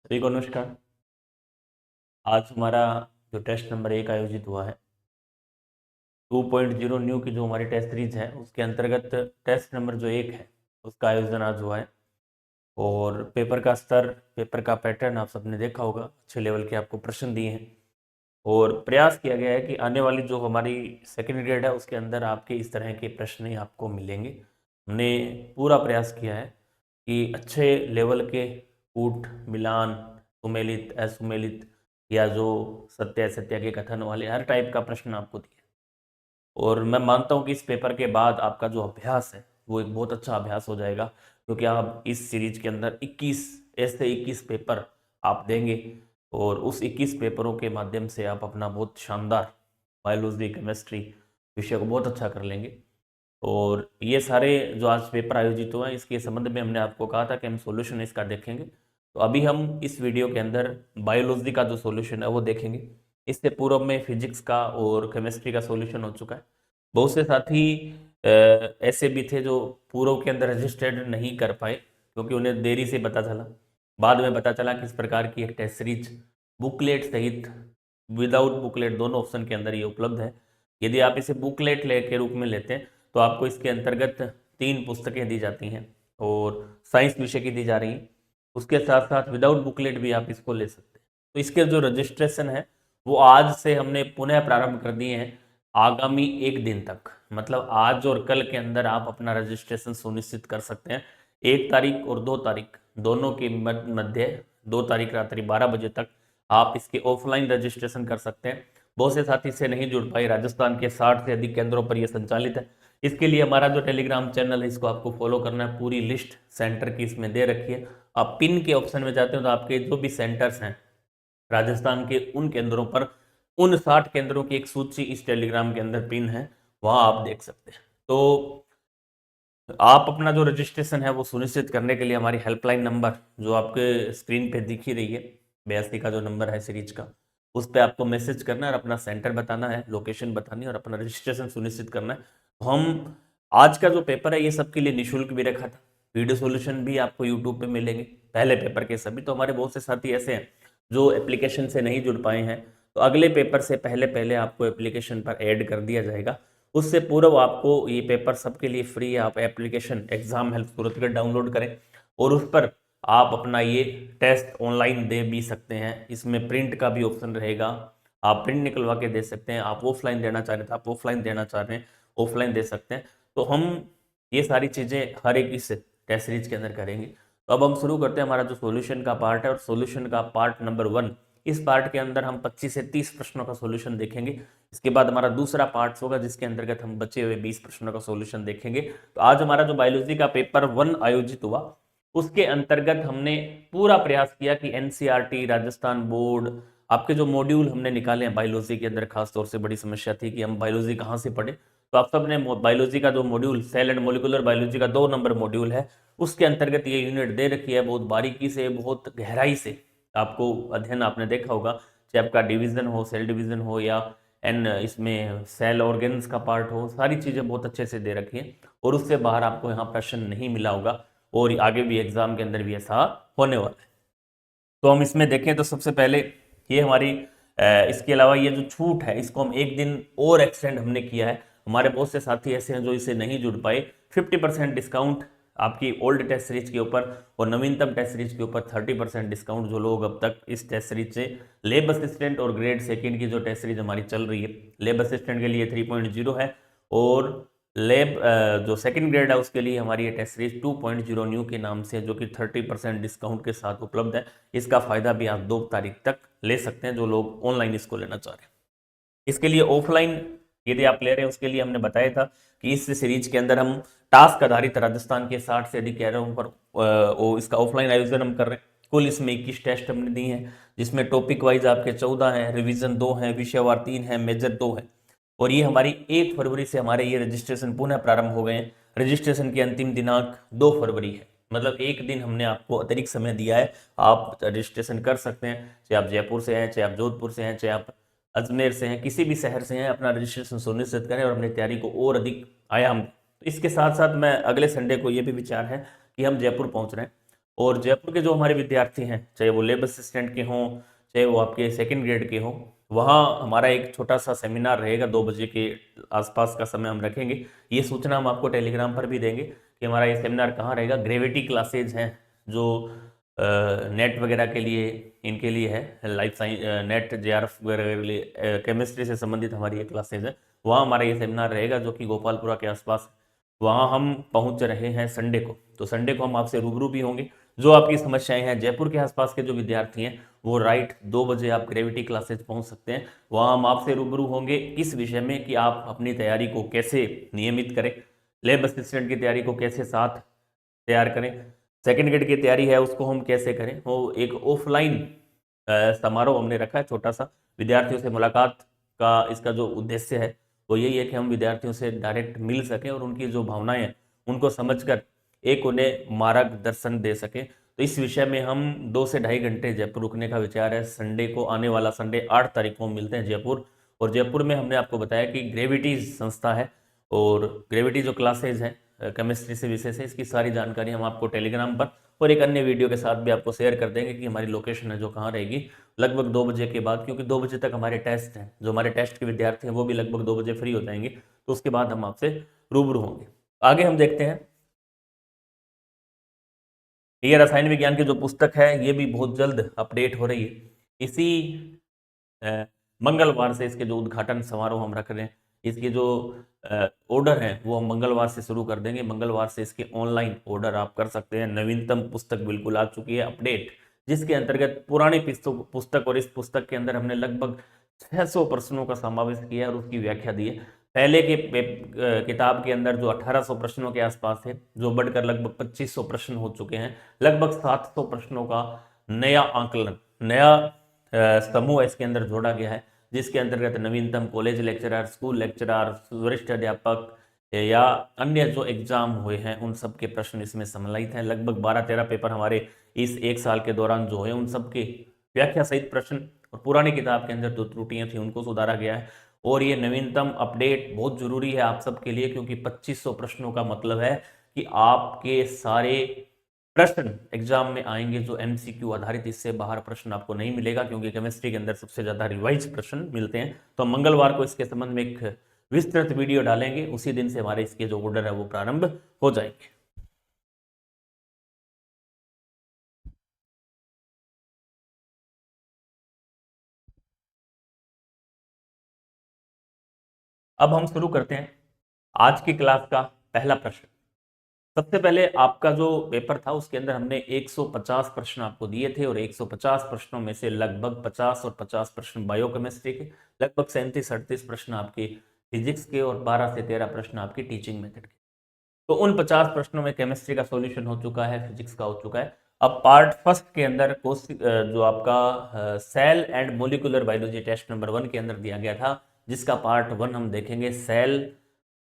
सभी को नमस्कार। आज हमारा जो टेस्ट नंबर 1 आयोजित हुआ है 2.0 न्यू की जो हमारी टेस्ट सीरीज है उसके अंतर्गत टेस्ट नंबर जो 1 है उसका आयोजन आज हुआ है। और पेपर का स्तर, पेपर का पैटर्न आप सबने देखा होगा। अच्छे लेवल के आपको प्रश्न दिए हैं और प्रयास किया गया है कि आने वाली जो हमारी सेकेंड ग्रेड है उसके अंदर आपके इस तरह के प्रश्न ही आपको मिलेंगे। हमने पूरा प्रयास किया है कि अच्छे लेवल के कूट, मिलान, सुमेलित, असुमेलित या जो सत्य असत्य के कथन वाले हर टाइप का प्रश्न आपको दिया। और मैं मानता हूँ कि इस पेपर के बाद आपका जो अभ्यास है वो एक बहुत अच्छा अभ्यास हो जाएगा, क्योंकि आप इस सीरीज के अंदर 21 ऐसे 21 पेपर आप देंगे और उस 21 पेपरों के माध्यम से आप अपना बहुत शानदार बायोलॉजी, केमिस्ट्री विषय को बहुत अच्छा कर लेंगे। और ये सारे जो आज पेपर आयोजित हुए हैं इसके संबंध में हमने आपको कहा था कि हम सॉल्यूशन इसका देखेंगे। तो अभी हम इस वीडियो के अंदर बायोलॉजी का जो सॉल्यूशन है वो देखेंगे। इससे पूर्व में फिजिक्स का और केमिस्ट्री का सॉल्यूशन हो चुका है। बहुत से साथी ऐसे भी थे जो पूर्व के अंदर रजिस्टर्ड नहीं कर पाए, क्योंकि उन्हें देरी से पता चला। बाद में पता चला कि इस प्रकार की एक टेस्ट सीरीज बुकलेट सहित विदाउट बुकलेट दोनों ऑप्शन के अंदर ये उपलब्ध है। यदि आप इसे बुकलेट ले के रूप में लेते हैं तो आपको इसके अंतर्गत 3 पुस्तकें दी जाती हैं और साइंस विषय की दी जा रही हैं। उसके साथ साथ विदाउट बुकलेट भी आप इसको ले सकते हैं। तो इसके जो रजिस्ट्रेशन है वो आज से हमने पुनः प्रारंभ कर दिए हैं आगामी 1 दिन तक। मतलब आज और कल के अंदर आप अपना रजिस्ट्रेशन सुनिश्चित कर सकते हैं। 1 तारीख और 2 तारीख दोनों के मध्य 2 तारीख रात्रि 12 बजे तक आप इसके ऑफलाइन रजिस्ट्रेशन कर सकते हैं। बहुत से साथी से नहीं जुड़ पाए। राजस्थान के 60 से अधिक केंद्रों पर यह संचालित है। इसके लिए हमारा जो टेलीग्राम चैनल है इसको आपको फॉलो करना है। पूरी लिस्ट सेंटर की इसमें दे रखी है। आप पिन के ऑप्शन में जाते हो तो आपके जो भी सेंटर्स हैं राजस्थान के उन केंद्रों पर उन 60 केंद्रों की एक सूची इस टेलीग्राम के अंदर पिन है, वहां आप देख सकते हैं। तो आप अपना जो रजिस्ट्रेशन है वो सुनिश्चित करने के लिए हमारी हेल्पलाइन नंबर जो आपके स्क्रीन पे दिख ही रही है, 82 का जो नंबर है सीरीज का, उस पर आपको मैसेज करना है और अपना सेंटर बताना है, लोकेशन बतानी है और अपना रजिस्ट्रेशन सुनिश्चित करना है। तो हम आज का जो पेपर है ये सबके लिए निःशुल्क भी रखा था। वीडियो सोल्यूशन भी आपको यूट्यूब पे मिलेंगे पहले पेपर के सभी। तो हमारे बहुत से साथी ऐसे हैं जो एप्लीकेशन से नहीं जुड़ पाए हैं, तो अगले पेपर से पहले पहले आपको एप्लीकेशन पर ऐड कर दिया जाएगा। उससे पूर्व आपको ये पेपर सबके लिए फ्री है। आप application exam help Suratgarh download करें और उस पर आप अपना ये टेस्ट ऑनलाइन दे भी सकते हैं। इसमें प्रिंट का भी ऑप्शन रहेगा, आप प्रिंट निकलवा के दे सकते हैं। आप ऑफलाइन देना चाह रहे थे, आप ऑफलाइन देना चाह रहे हैं, ऑफलाइन दे सकते हैं। तो हम ये सारी चीज़ें हर एक इस टेस्ट सीरीज के अंदर करेंगे। तो अब हम शुरू करते हैं हमारा जो सॉल्यूशन का पार्ट है। और सॉल्यूशन का पार्ट नंबर 1, इस पार्ट के अंदर हम 25 से 30 प्रश्नों का सॉल्यूशन देखेंगे। इसके बाद हमारा दूसरा पार्ट होगा जिसके अंतर्गत हम बचे हुए 20 प्रश्नों का सॉल्यूशन देखेंगे। तो आज हमारा जो बायोलॉजी का पेपर 1 आयोजित हुआ उसके अंतर्गत हमने पूरा प्रयास किया कि एनसीईआरटी, राजस्थान बोर्ड, आपके जो मॉड्यूल हमने निकाले हैं बायोलॉजी के अंदर, खास तौर से बड़ी समस्या थी कि हम बायोलॉजी कहाँ से पढ़े। तो आप सबने बायोलॉजी का जो module cell and molecular biology का 2 नंबर मॉड्यूल है उसके अंतर्गत ये यूनिट दे रखी है। बहुत बारीकी से, बहुत गहराई से आपको अध्ययन आपने देखा होगा, चाहे आपका डिवीजन हो, सेल डिवीजन हो या एन इसमें सेल ऑर्गेन्स का पार्ट हो, सारी चीज़ें बहुत अच्छे से दे रखी हैं और उससे बाहर आपको यहाँ प्रश्न नहीं मिला होगा और आगे भी एग्जाम के अंदर भी ऐसा होने वाला है। तो हम इसमें देखें तो सबसे पहले ये हमारी इसके अलावा ये जो छूट है इसको हम 1 दिन और एक्सटेंड हमने किया है। हमारे बहुत से साथी ऐसे हैं जो इसे नहीं जुड़ पाए। 50% डिस्काउंट आपकी ओल्ड टेस्ट सीरीज के ऊपर और नवीनतम टेस्ट सीरीज के ऊपर 30% डिस्काउंट। जो लोग अब तक इस टेस्ट सीरीज से लेब असिस्टेंट और ग्रेड सेकेंड की जो टेस्ट सीरीज हमारी चल रही है, लेब असिस्टेंट के लिए 3.0 है और लेब जो सेकंड ग्रेड है उसके लिए हमारी ये टेस्ट सीरीज 2.0 न्यू के नाम से, जो कि 30% डिस्काउंट के साथ उपलब्ध है। इसका फायदा भी आप 2 तारीख तक ले सकते हैं जो लोग ऑनलाइन इसको लेना चाह रहे हैं। इसके लिए ऑफलाइन यदि आप ले रहे हैं उसके लिए हमने बताया था कि इस सीरीज के अंदर हम टास्क आधारित राजस्थान के 60 से अधिक कैडरों पर इसका ऑफलाइन आयोजन हम कर रहे हैं। कुल इसमें 21 टेस्ट हमने दी हैं जिसमें टॉपिक वाइज आपके 14 हैं, रिवीजन 2 हैं, विषयवार 3 हैं, मेजर 2 है। और ये हमारी 1 फरवरी से हमारे ये रजिस्ट्रेशन पुनः प्रारंभ हो गए हैं। रजिस्ट्रेशन की अंतिम दिनांक 2 फरवरी है, मतलब 1 दिन हमने आपको अतिरिक्त समय दिया है। आप रजिस्ट्रेशन कर सकते हैं, चाहे आप जयपुर से हैं, चाहे आप जोधपुर से हैं, चाहे आप अजमेर से हैं, किसी भी शहर से हैं, अपना रजिस्ट्रेशन सुनिश्चित करें और अपनी तैयारी को और अधिक आयाम दें। तो इसके साथ साथ मैं अगले संडे को ये भी विचार है कि हम जयपुर पहुंच रहे हैं। और जयपुर के जो हमारे विद्यार्थी हैं, चाहे वो लैब असिस्टेंट के हों, चाहे वो आपके सेकंड ग्रेड के हों, वहाँ हमारा एक छोटा सा सेमिनार रहेगा, 2 बजे के आसपास का समय हम रखेंगे। ये सूचना हम आपको टेलीग्राम पर भी देंगे कि हमारा ये सेमिनार कहाँ रहेगा। ग्रेविटी क्लासेज हैं जो नेट वगैरह के लिए, इनके लिए है, लाइफ साइंस नेट JRF वगैरह के लिए, केमिस्ट्री से संबंधित हमारी ये क्लासेज है। वहाँ हमारा ये सेमिनार रहेगा जो कि गोपालपुरा के आसपास। वहाँ हम पहुँच रहे हैं संडे को, तो संडे को हम आपसे रूबरू भी होंगे। जो आपकी समस्याएं हैं, जयपुर के आसपास के जो विद्यार्थी हैं वो राइट 2 बजे आप ग्रेविटी क्लासेज पहुंच सकते हैं। वहाँ हम आपसे रूबरू होंगे इस विषय में कि आप अपनी तैयारी को कैसे नियमित करें, लैब असिस्टेंट की तैयारी को कैसे साथ तैयार करें, सेकेंड ग्रेड की तैयारी है उसको हम कैसे करें। वो एक ऑफलाइन समारोह हमने रखा है छोटा सा, विद्यार्थियों से मुलाकात का इसका जो उद्देश्य है वो यही है कि हम विद्यार्थियों से डायरेक्ट मिल सकें और उनकी जो भावनाएं हैं उनको समझकर एक उन्हें मार्गदर्शन दे सकें। तो इस विषय में हम 2 से ढाई घंटे जयपुर रुकने का विचार है। संडे को, आने वाला संडे 8 तारीख को हम मिलते हैं जयपुर। और जयपुर में हमने आपको बताया कि ग्रेविटी संस्था है और ग्रेविटी जो क्लासेज हैं केमिस्ट्री से विषय से, इसकी सारी जानकारी हम आपको टेलीग्राम पर और एक अन्य वीडियो के साथ भी आपको शेयर कर देंगे कि हमारी लोकेशन है जो कहाँ रहेगी। लगभग 2 बजे के बाद, क्योंकि 2 बजे तक हमारे टेस्ट हैं, जो हमारे टेस्ट के विद्यार्थी हैं वो भी लगभग 2 बजे फ्री हो जाएंगे, तो उसके बाद हम आपसे रूबरू होंगे। आगे हम देखते हैं, ये रसायन विज्ञान की जो पुस्तक है ये भी बहुत जल्द अपडेट हो रही है। इसी मंगलवार से इसके जो उद्घाटन समारोह हम रख रहे हैं, इसके जो ऑर्डर है वो हम मंगलवार से शुरू कर देंगे। मंगलवार से इसके ऑनलाइन ऑर्डर आप कर सकते हैं। नवीनतम पुस्तक बिल्कुल आ चुकी है अपडेट, जिसके अंतर्गत पुरानी पुस्तक और इस पुस्तक के अंदर हमने लगभग 600 प्रश्नों का समावेश किया है और उसकी व्याख्या दी है। पहले के किताब के अंदर जो 1800 प्रश्नों के आसपास थे, जो बढ़कर लगभग 2500 प्रश्न हो चुके हैं। लगभग 700 प्रश्नों का नया आंकलन, नया समूह इसके अंदर जोड़ा गया है, जिसके अंतर्गत नवीनतम कॉलेज लेक्चरर, स्कूल लेक्चरर, वरिष्ठ अध्यापक या अन्य जो एग्जाम हुए हैं उन सब के प्रश्न इसमें सम्मिलित हैं। लगभग 12-13 पेपर हमारे इस 1 साल के दौरान जो है उन सब के व्याख्या सहित प्रश्न, और पुरानी किताब के अंदर जो त्रुटियां थी उनको सुधारा गया है। और ये नवीनतम अपडेट बहुत जरूरी है आप सबके लिए, क्योंकि 2500 प्रश्नों का मतलब है कि आपके सारे प्रश्न एग्जाम में आएंगे जो MCQ आधारित, इससे बाहर प्रश्न आपको नहीं मिलेगा, क्योंकि केमिस्ट्री के अंदर सबसे ज्यादा रिवाइज प्रश्न मिलते हैं। तो मंगलवार को इसके संबंध में एक विस्तृत वीडियो डालेंगे, उसी दिन से हमारे इसके जो ऑर्डर है वो प्रारंभ हो जाएंगे। अब हम शुरू करते हैं आज की क्लास का पहला प्रश्न। सबसे पहले आपका जो पेपर था उसके अंदर हमने 150 प्रश्न आपको दिए थे और 150 प्रश्नों में से लगभग 50 और 50 प्रश्न बायोकेमिस्ट्री के, लगभग 37-38 प्रश्न आपके फिजिक्स के और 12 से 13 प्रश्न आपकी टीचिंग मेथड के। तो उन 50 प्रश्नों में केमिस्ट्री का सॉल्यूशन हो चुका है, फिजिक्स का हो चुका है। अब पार्ट फर्स्ट के अंदर जो आपका cell and molecular biology test number 1 के अंदर दिया गया था, जिसका पार्ट 1 हम देखेंगे सेल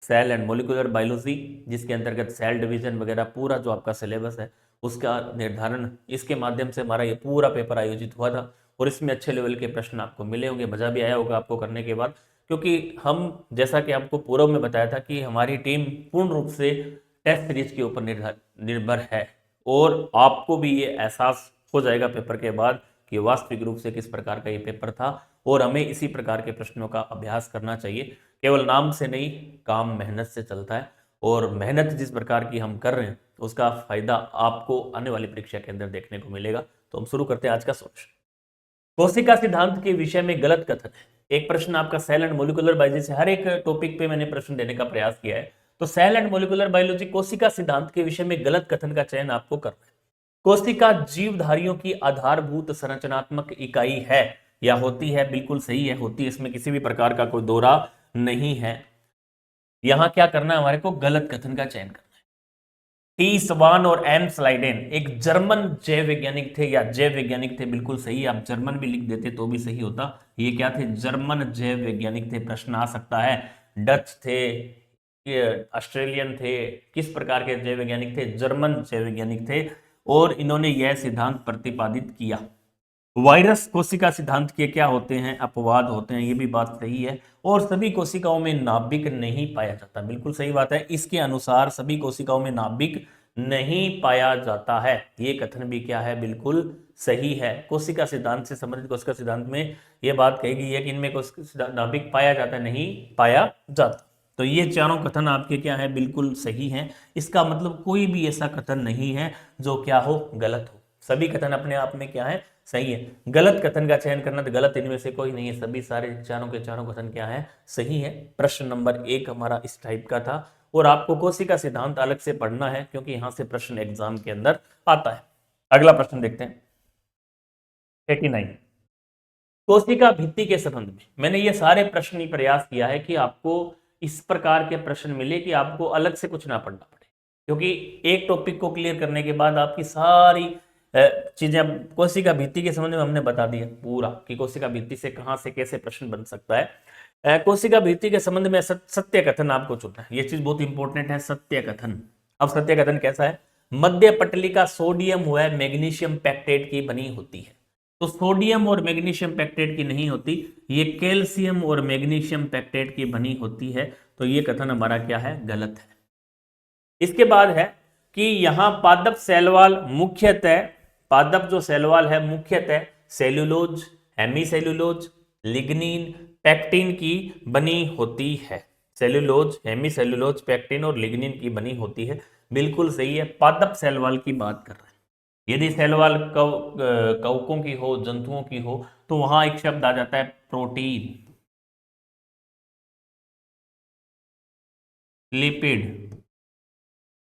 एंड मोलिकुलर बायोलॉजी, जिसके अंतर्गत सेल डिवीजन वगैरह पूरा जो आपका सिलेबस है उसका निर्धारण, इसके माध्यम से हमारा ये पूरा पेपर आयोजित हुआ था। और इसमें अच्छे लेवल के प्रश्न आपको मिले होंगे, मजा भी आया होगा आपको करने के बाद, क्योंकि हम, जैसा कि आपको पूर्व में बताया था कि हमारी टीम पूर्ण रूप से टेस्ट सीरीज के ऊपर निर्भर है। और आपको भी ये एहसास हो जाएगा पेपर के बाद कि वास्तविक रूप से किस प्रकार का ये पेपर था, और हमें इसी प्रकार के प्रश्नों का अभ्यास करना चाहिए। केवल नाम से नहीं, काम मेहनत से चलता है, और मेहनत जिस प्रकार की हम कर रहे हैं उसका फायदा आपको आने वाली परीक्षा के अंदर देखने को मिलेगा। तो हम शुरू करते हैं आज का सॉल्यूशन। कोशिका सिद्धांत के विषय में गलत कथन है। एक प्रश्न आपका सेल एंड मोलिकुलर बायोलॉजी से, हर एक टॉपिक पे मैंने प्रश्न देने का प्रयास किया है। तो सेल एंड मोलिकुलर बायोलॉजी कोशिका सिद्धांत के विषय में गलत कथन का चयन आपको करना है। कोशिका जीवधारियों की आधारभूत संरचनात्मक इकाई है या होती है, बिल्कुल सही है, होती है, इसमें किसी भी प्रकार का कोई दोहरा नहीं है। यहां क्या करना है, हमारे को गलत कथन का चयन करना है। टी स्वान और एम स्लाइडेन एक जर्मन जैव वैज्ञानिक थे या जैव वैज्ञानिक थे, बिल्कुल सही। आप जर्मन भी लिख देते तो भी सही होता। ये क्या थे, जर्मन जैव वैज्ञानिक थे। प्रश्न आ सकता है, डच थे, ऑस्ट्रेलियन थे, किस प्रकार के जैव वैज्ञानिक थे, जर्मन जैव वैज्ञानिक थे। और इन्होंने यह सिद्धांत प्रतिपादित किया। वायरस कोशिका सिद्धांत के क्या होते हैं, अपवाद होते हैं, ये भी बात सही है। और सभी कोशिकाओं में नाभिक नहीं पाया जाता, बिल्कुल सही बात है। इसके अनुसार सभी कोशिकाओं में नाभिक नहीं पाया जाता है। ये कथन भी क्या है, बिल्कुल सही है। कोशिका सिद्धांत से संबंधित कोशिका सिद्धांत में यह बात कही गई है कि इनमें नाभिक पाया जाता है, नहीं पाया जाता। तो ये चारों कथन आपके क्या है, बिल्कुल सही हैं। इसका मतलब कोई भी ऐसा कथन नहीं है जो क्या हो, गलत हो। सभी कथन अपने आप में क्या है, सही है। गलत कथन का चयन करना तो गलत इनमें से कोई नहीं है, सभी सारे चारों के चारों कथन क्या है, सही है। प्रश्न नंबर 1 हमारा इस टाइप का था और आपको कोशिका सिद्धांत अलग से पढ़ना है क्योंकि यहां से प्रश्न एग्जाम के अंदर आता है। अगला प्रश्न देखते हैं 89। कोशिका भित्ति के संबंध में मैंने ये सारे प्रश्न ही प्रयास किया है कि आपको इस प्रकार के प्रश्न मिले कि आपको अलग से कुछ ना पढ़ना पड़े, क्योंकि एक टॉपिक को क्लियर करने के बाद आपकी सारी चीजें कोशिका भित्ति के संबंध में हमने बता दी है पूरा कि कोशिका भित्ति से कहां से कैसे प्रश्न बन सकता है। कोशिका भित्ति के संबंध में सत्य कथन आपको चुनना है, ये चीज बहुत इंपॉर्टेंट है, सत्य कथन। अब सत्य कथन कैसा है, मध्य पटलिका सोडियम व मैग्नीशियम पैक्टेट की बनी होती है। तो सोडियम और मैग्नीशियम पैक्टेट की नहीं होती, ये कैल्शियम और मैग्नीशियम पैक्टेट की बनी होती है। तो ये कथन हमारा क्या है, गलत है। इसके बाद है कि यहां पादप सेलवाल मुख्यतः, पादप जो सेलवाल है मुख्यतः सेल्यूलोज, हेमीसेल्यूलोज, लिग्निन, पैक्टिन की बनी होती है। सेल्यूलोज, हेमीसेल्यूलोज, पैक्टिन और लिग्निन की बनी होती है, बिल्कुल सही है। पादप सेलवाल की बात कर रहे हैं। यदि सेलवाल कवकों की हो, जंतुओं की हो, तो वहां एक शब्द आ जाता है प्रोटीन, लिपिड।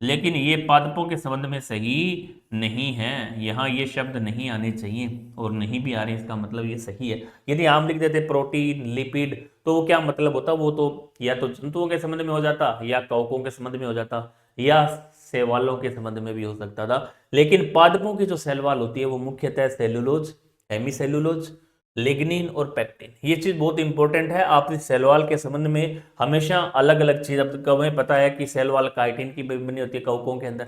लेकिन ये पादपों के संबंध में सही नहीं है, यहां ये शब्द नहीं आने चाहिए और नहीं भी आ रहे, इसका मतलब ये सही है। यदि हम लिख देते प्रोटीन, लिपिड, तो वो क्या मतलब होता, वो तो या तो जंतुओं के संबंध में हो जाता, या कवकों के संबंध में हो जाता, या शैवालों के संबंध में भी हो सकता था। लेकिन पादपों की जो सेलवाल होती है वो मुख्यतः सेलुलोज, हेमीसेलुलोज, लिग्निन और पैक्टिन। ये चीज बहुत इंपॉर्टेंट है। आप इस सेलवाल के संबंध में हमेशा अलग अलग चीज, अब तक हमें पता है कि सेलवाल काइटिन की बनी होती है, कवकों के अंदर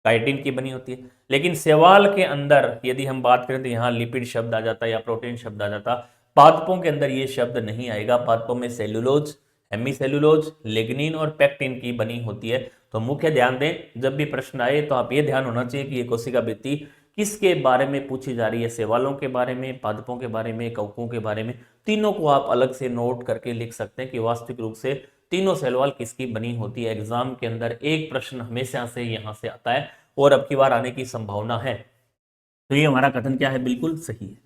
काइटिन की बनी होती है, लेकिन शैवाल के अंदर यदि हम बात करें तो यहाँ लिपिड शब्द आ जाता है या प्रोटीन शब्द आ जाता। पादपों के अंदर ये शब्द नहीं आएगा। पादपों में सेलुलोज, हेमीसेलुलोज, लिग्निन और पैक्टिन की बनी होती है। तो मुख्य ध्यान दें, जब भी प्रश्न आए तो आप ये ध्यान होना चाहिए कि ये कोशिका भित्ति किसके बारे में पूछी जा रही है, शैवालों के बारे में, पादपों के बारे में, कवकों के बारे में। तीनों को आप अलग से नोट करके लिख सकते हैं कि वास्तविक रूप से तीनों सेलवाल किसकी बनी होती है। एग्जाम के अंदर एक प्रश्न हमेशा से यहां से आता है और अब की बार आने की संभावना है। तो ये हमारा कथन क्या है, बिल्कुल सही है।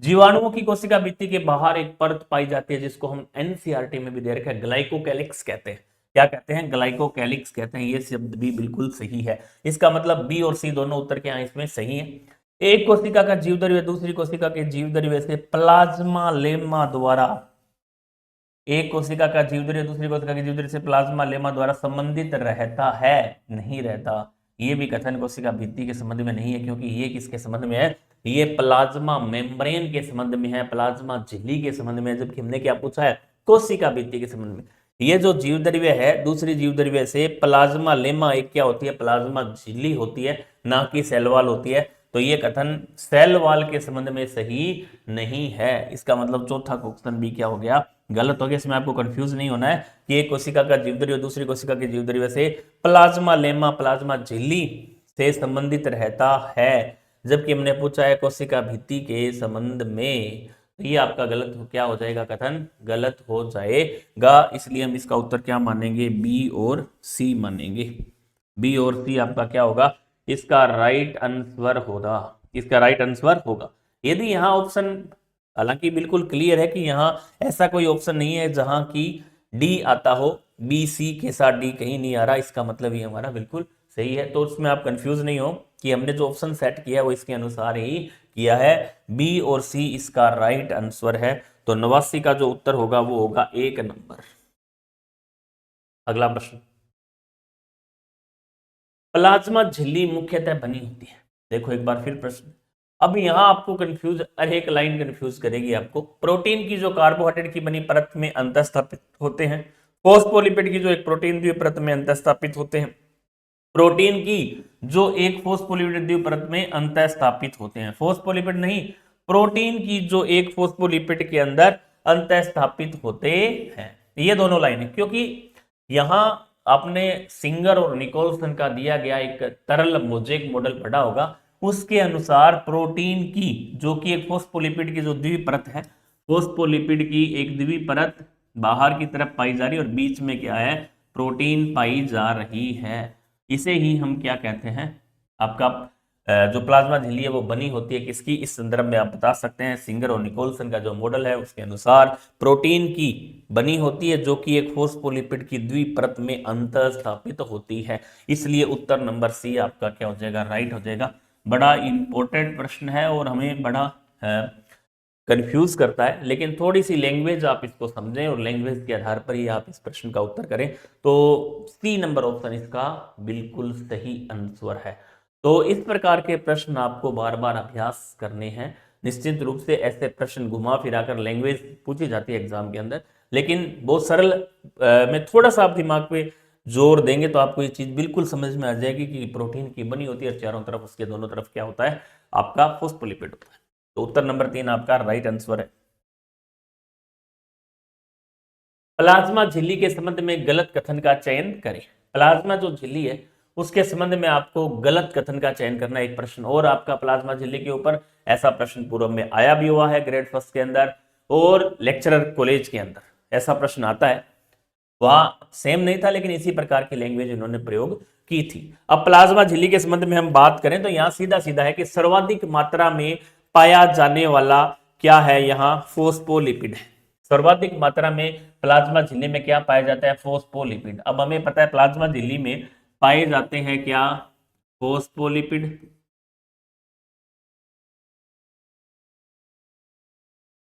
जीवाणुओं की कोशिका भित्ति के बाहर एक परत पाई जाती है जिसको हम एनसीईआरटी में भी दे रखे हैं, ग्लाइकोकैलिक्स कहते हैं। क्या कहते हैं, ग्लाइकोकैलिक्स कहते हैं। ये शब्द भी बिल्कुल सही है। इसका मतलब बी और सी दोनों उत्तर के यहाँ इसमें सही है। एक कोशिका का जीव द्रव्य दूसरी कोशिका के जीव द्रव्य से प्लाज्मा लेमा द्वारा, एक कोशिका का जीव द्रव्य दूसरी कोशिका के जीव द्रव्य से प्लाज्मा लेमा द्वारा संबंधित रहता है, नहीं रहता। ये भी कथन कोशिका भित्ति के संबंध में नहीं है, क्योंकि ये किसके संबंध में है, ये प्लाज्मा मेम्ब्रेन के संबंध में है, प्लाज्मा झिल्ली के संबंध में है। जबकि हमने क्या पूछा है, कोशिका भित्ति के संबंध में। ये जो जीव द्रव्य है दूसरी जीव द्रव्य से प्लाज्मा लेमा, एक क्या होती है, प्लाज्मा झिल्ली होती है, ना कि सेल वॉल होती है। तो ये कथन सेल वॉल के संबंध में सही नहीं है। इसका मतलब चौथा क्वेश्चन भी क्या हो गया, गलत हो गया। इसमें आपको कंफ्यूज नहीं होना है कि एक कोशिका का जीव द्रव्य दूसरी कोशिका के जीव द्रव्य से प्लाज्मा लेमा, प्लाज्मा झिल्ली से संबंधित रहता है, जबकि हमने पूछा है कोशिका भित्ति के संबंध में। तो ये आपका गलत क्या हो जाएगा, कथन गलत हो जाएगा। इसलिए हम इसका उत्तर क्या मानेंगे, बी और सी मानेंगे। बी और सी आपका क्या होगा, इसका राइट आंसर होगा, इसका राइट आंसर होगा। यदि यहाँ ऑप्शन, हालांकि बिल्कुल क्लियर है कि यहाँ ऐसा कोई ऑप्शन नहीं है जहां की डी आता हो, बी सी के साथ डी कहीं नहीं आ रहा, इसका मतलब ये हमारा बिल्कुल सही है। तो उसमें आप कंफ्यूज नहीं हो कि हमने जो ऑप्शन सेट किया है वो इसके अनुसार ही किया है। बी और सी इसका राइट आंसर है। तो 89 का जो उत्तर होगा वो होगा 1 नंबर। अगला प्रश्न, प्लाज्मा झिल्ली मुख्यतः बनी होती है। देखो एक बार फिर प्रश्न, अब यहां आपको कंफ्यूज, अरे एक लाइन कंफ्यूज करेगी आपको। प्रोटीन की जो कार्बोहाइड्रेट की बनी परत में अंतःस्थापित होते हैं, फॉस्फोलिपिड की जो एक प्रोटीन द्वि परत में अंतःस्थापित होते हैं, प्रोटीन की जो एक फॉस्फोलिपिड द्वि परत में अंतःस्थापित होते हैं, फॉस्फोलिपिड नहीं, प्रोटीन की जो एक फॉस्फोलिपिड के अंदर अंतःस्थापित होते हैं। ये दोनों लाइनें, क्योंकि यहां आपने सिंगर और निकोलसन का दिया गया एक तरल मोज़ेक मॉडल पढ़ा होगा, उसके अनुसार प्रोटीन की, जो कि एक फोस्फोलिपिड की जो द्विपरत है, फोस्फोलिपिड की एक द्विपरत बाहर की तरफ पाई जा रही है और बीच में क्या है, प्रोटीन पाई जा रही है। इसे ही हम क्या कहते हैं, आपका जो प्लाज्मा झिल्ली है वो बनी होती है किसकी, इस संदर्भ में आप बता सकते हैं सिंगर और निकोलसन का जो मॉडल है उसके अनुसार प्रोटीन की बनी होती है, जो कि एक फोस्फोलिपिड की द्विपरत में अंतर स्थापित होती है। इसलिए उत्तर नंबर सी आपका क्या हो जाएगा, राइट हो जाएगा। बड़ा इंपॉर्टेंट प्रश्न है और हमें बड़ा कंफ्यूज करता है, लेकिन थोड़ी सी लैंग्वेज आप इसको समझें और लैंग्वेज के आधार पर ही आप इस प्रश्न का उत्तर करें, तो सी नंबर ऑप्शन इसका बिल्कुल सही आंसर है। तो इस प्रकार के प्रश्न आपको बार बार अभ्यास करने हैं। निश्चित रूप से ऐसे प्रश्न घुमा फिरा कर लैंग्वेज पूछी जाती है एग्जाम के अंदर, लेकिन बहुत सरल में थोड़ा सा आप दिमाग पे जोर देंगे तो आपको ये चीज बिल्कुल समझ में आ जाएगी कि प्रोटीन की बनी होती है और चारों तरफ उसके दोनों तरफ क्या होता है, आपका फोस्फोलिपिड होता है। तो उत्तर नंबर 3 आपका राइट आंसर है। प्लाज्मा झिल्ली के संबंध में गलत कथन का चयन करें। प्लाज्मा जो झिल्ली है उसके संबंध में आपको गलत कथन का चयन करना। एक प्रश्न और आपका प्लाज्मा झिल्ली के ऊपर, ऐसा प्रश्न पूर्व में आया भी हुआ है ग्रेड फर्स्ट के अंदर और लेक्चरर कॉलेज के अंदर ऐसा प्रश्न आता है। वह सेम नहीं था लेकिन इसी प्रकार की लैंग्वेज इन्होंने प्रयोग की थी। अब प्लाज्मा झिल्ली के संबंध में हम बात करें तो यहां सीधा सीधा है कि सर्वाधिक मात्रा में पाया जाने वाला क्या है, यहां फोस्फोलिपिड है। सर्वाधिक मात्रा में प्लाज्मा झिल्ली में क्या पाया जाता है, फोस्फोलिपिड। अब हमें पता है प्लाज्मा झिल्ली में पाए जाते हैं क्या, फोस्फोलिपिड,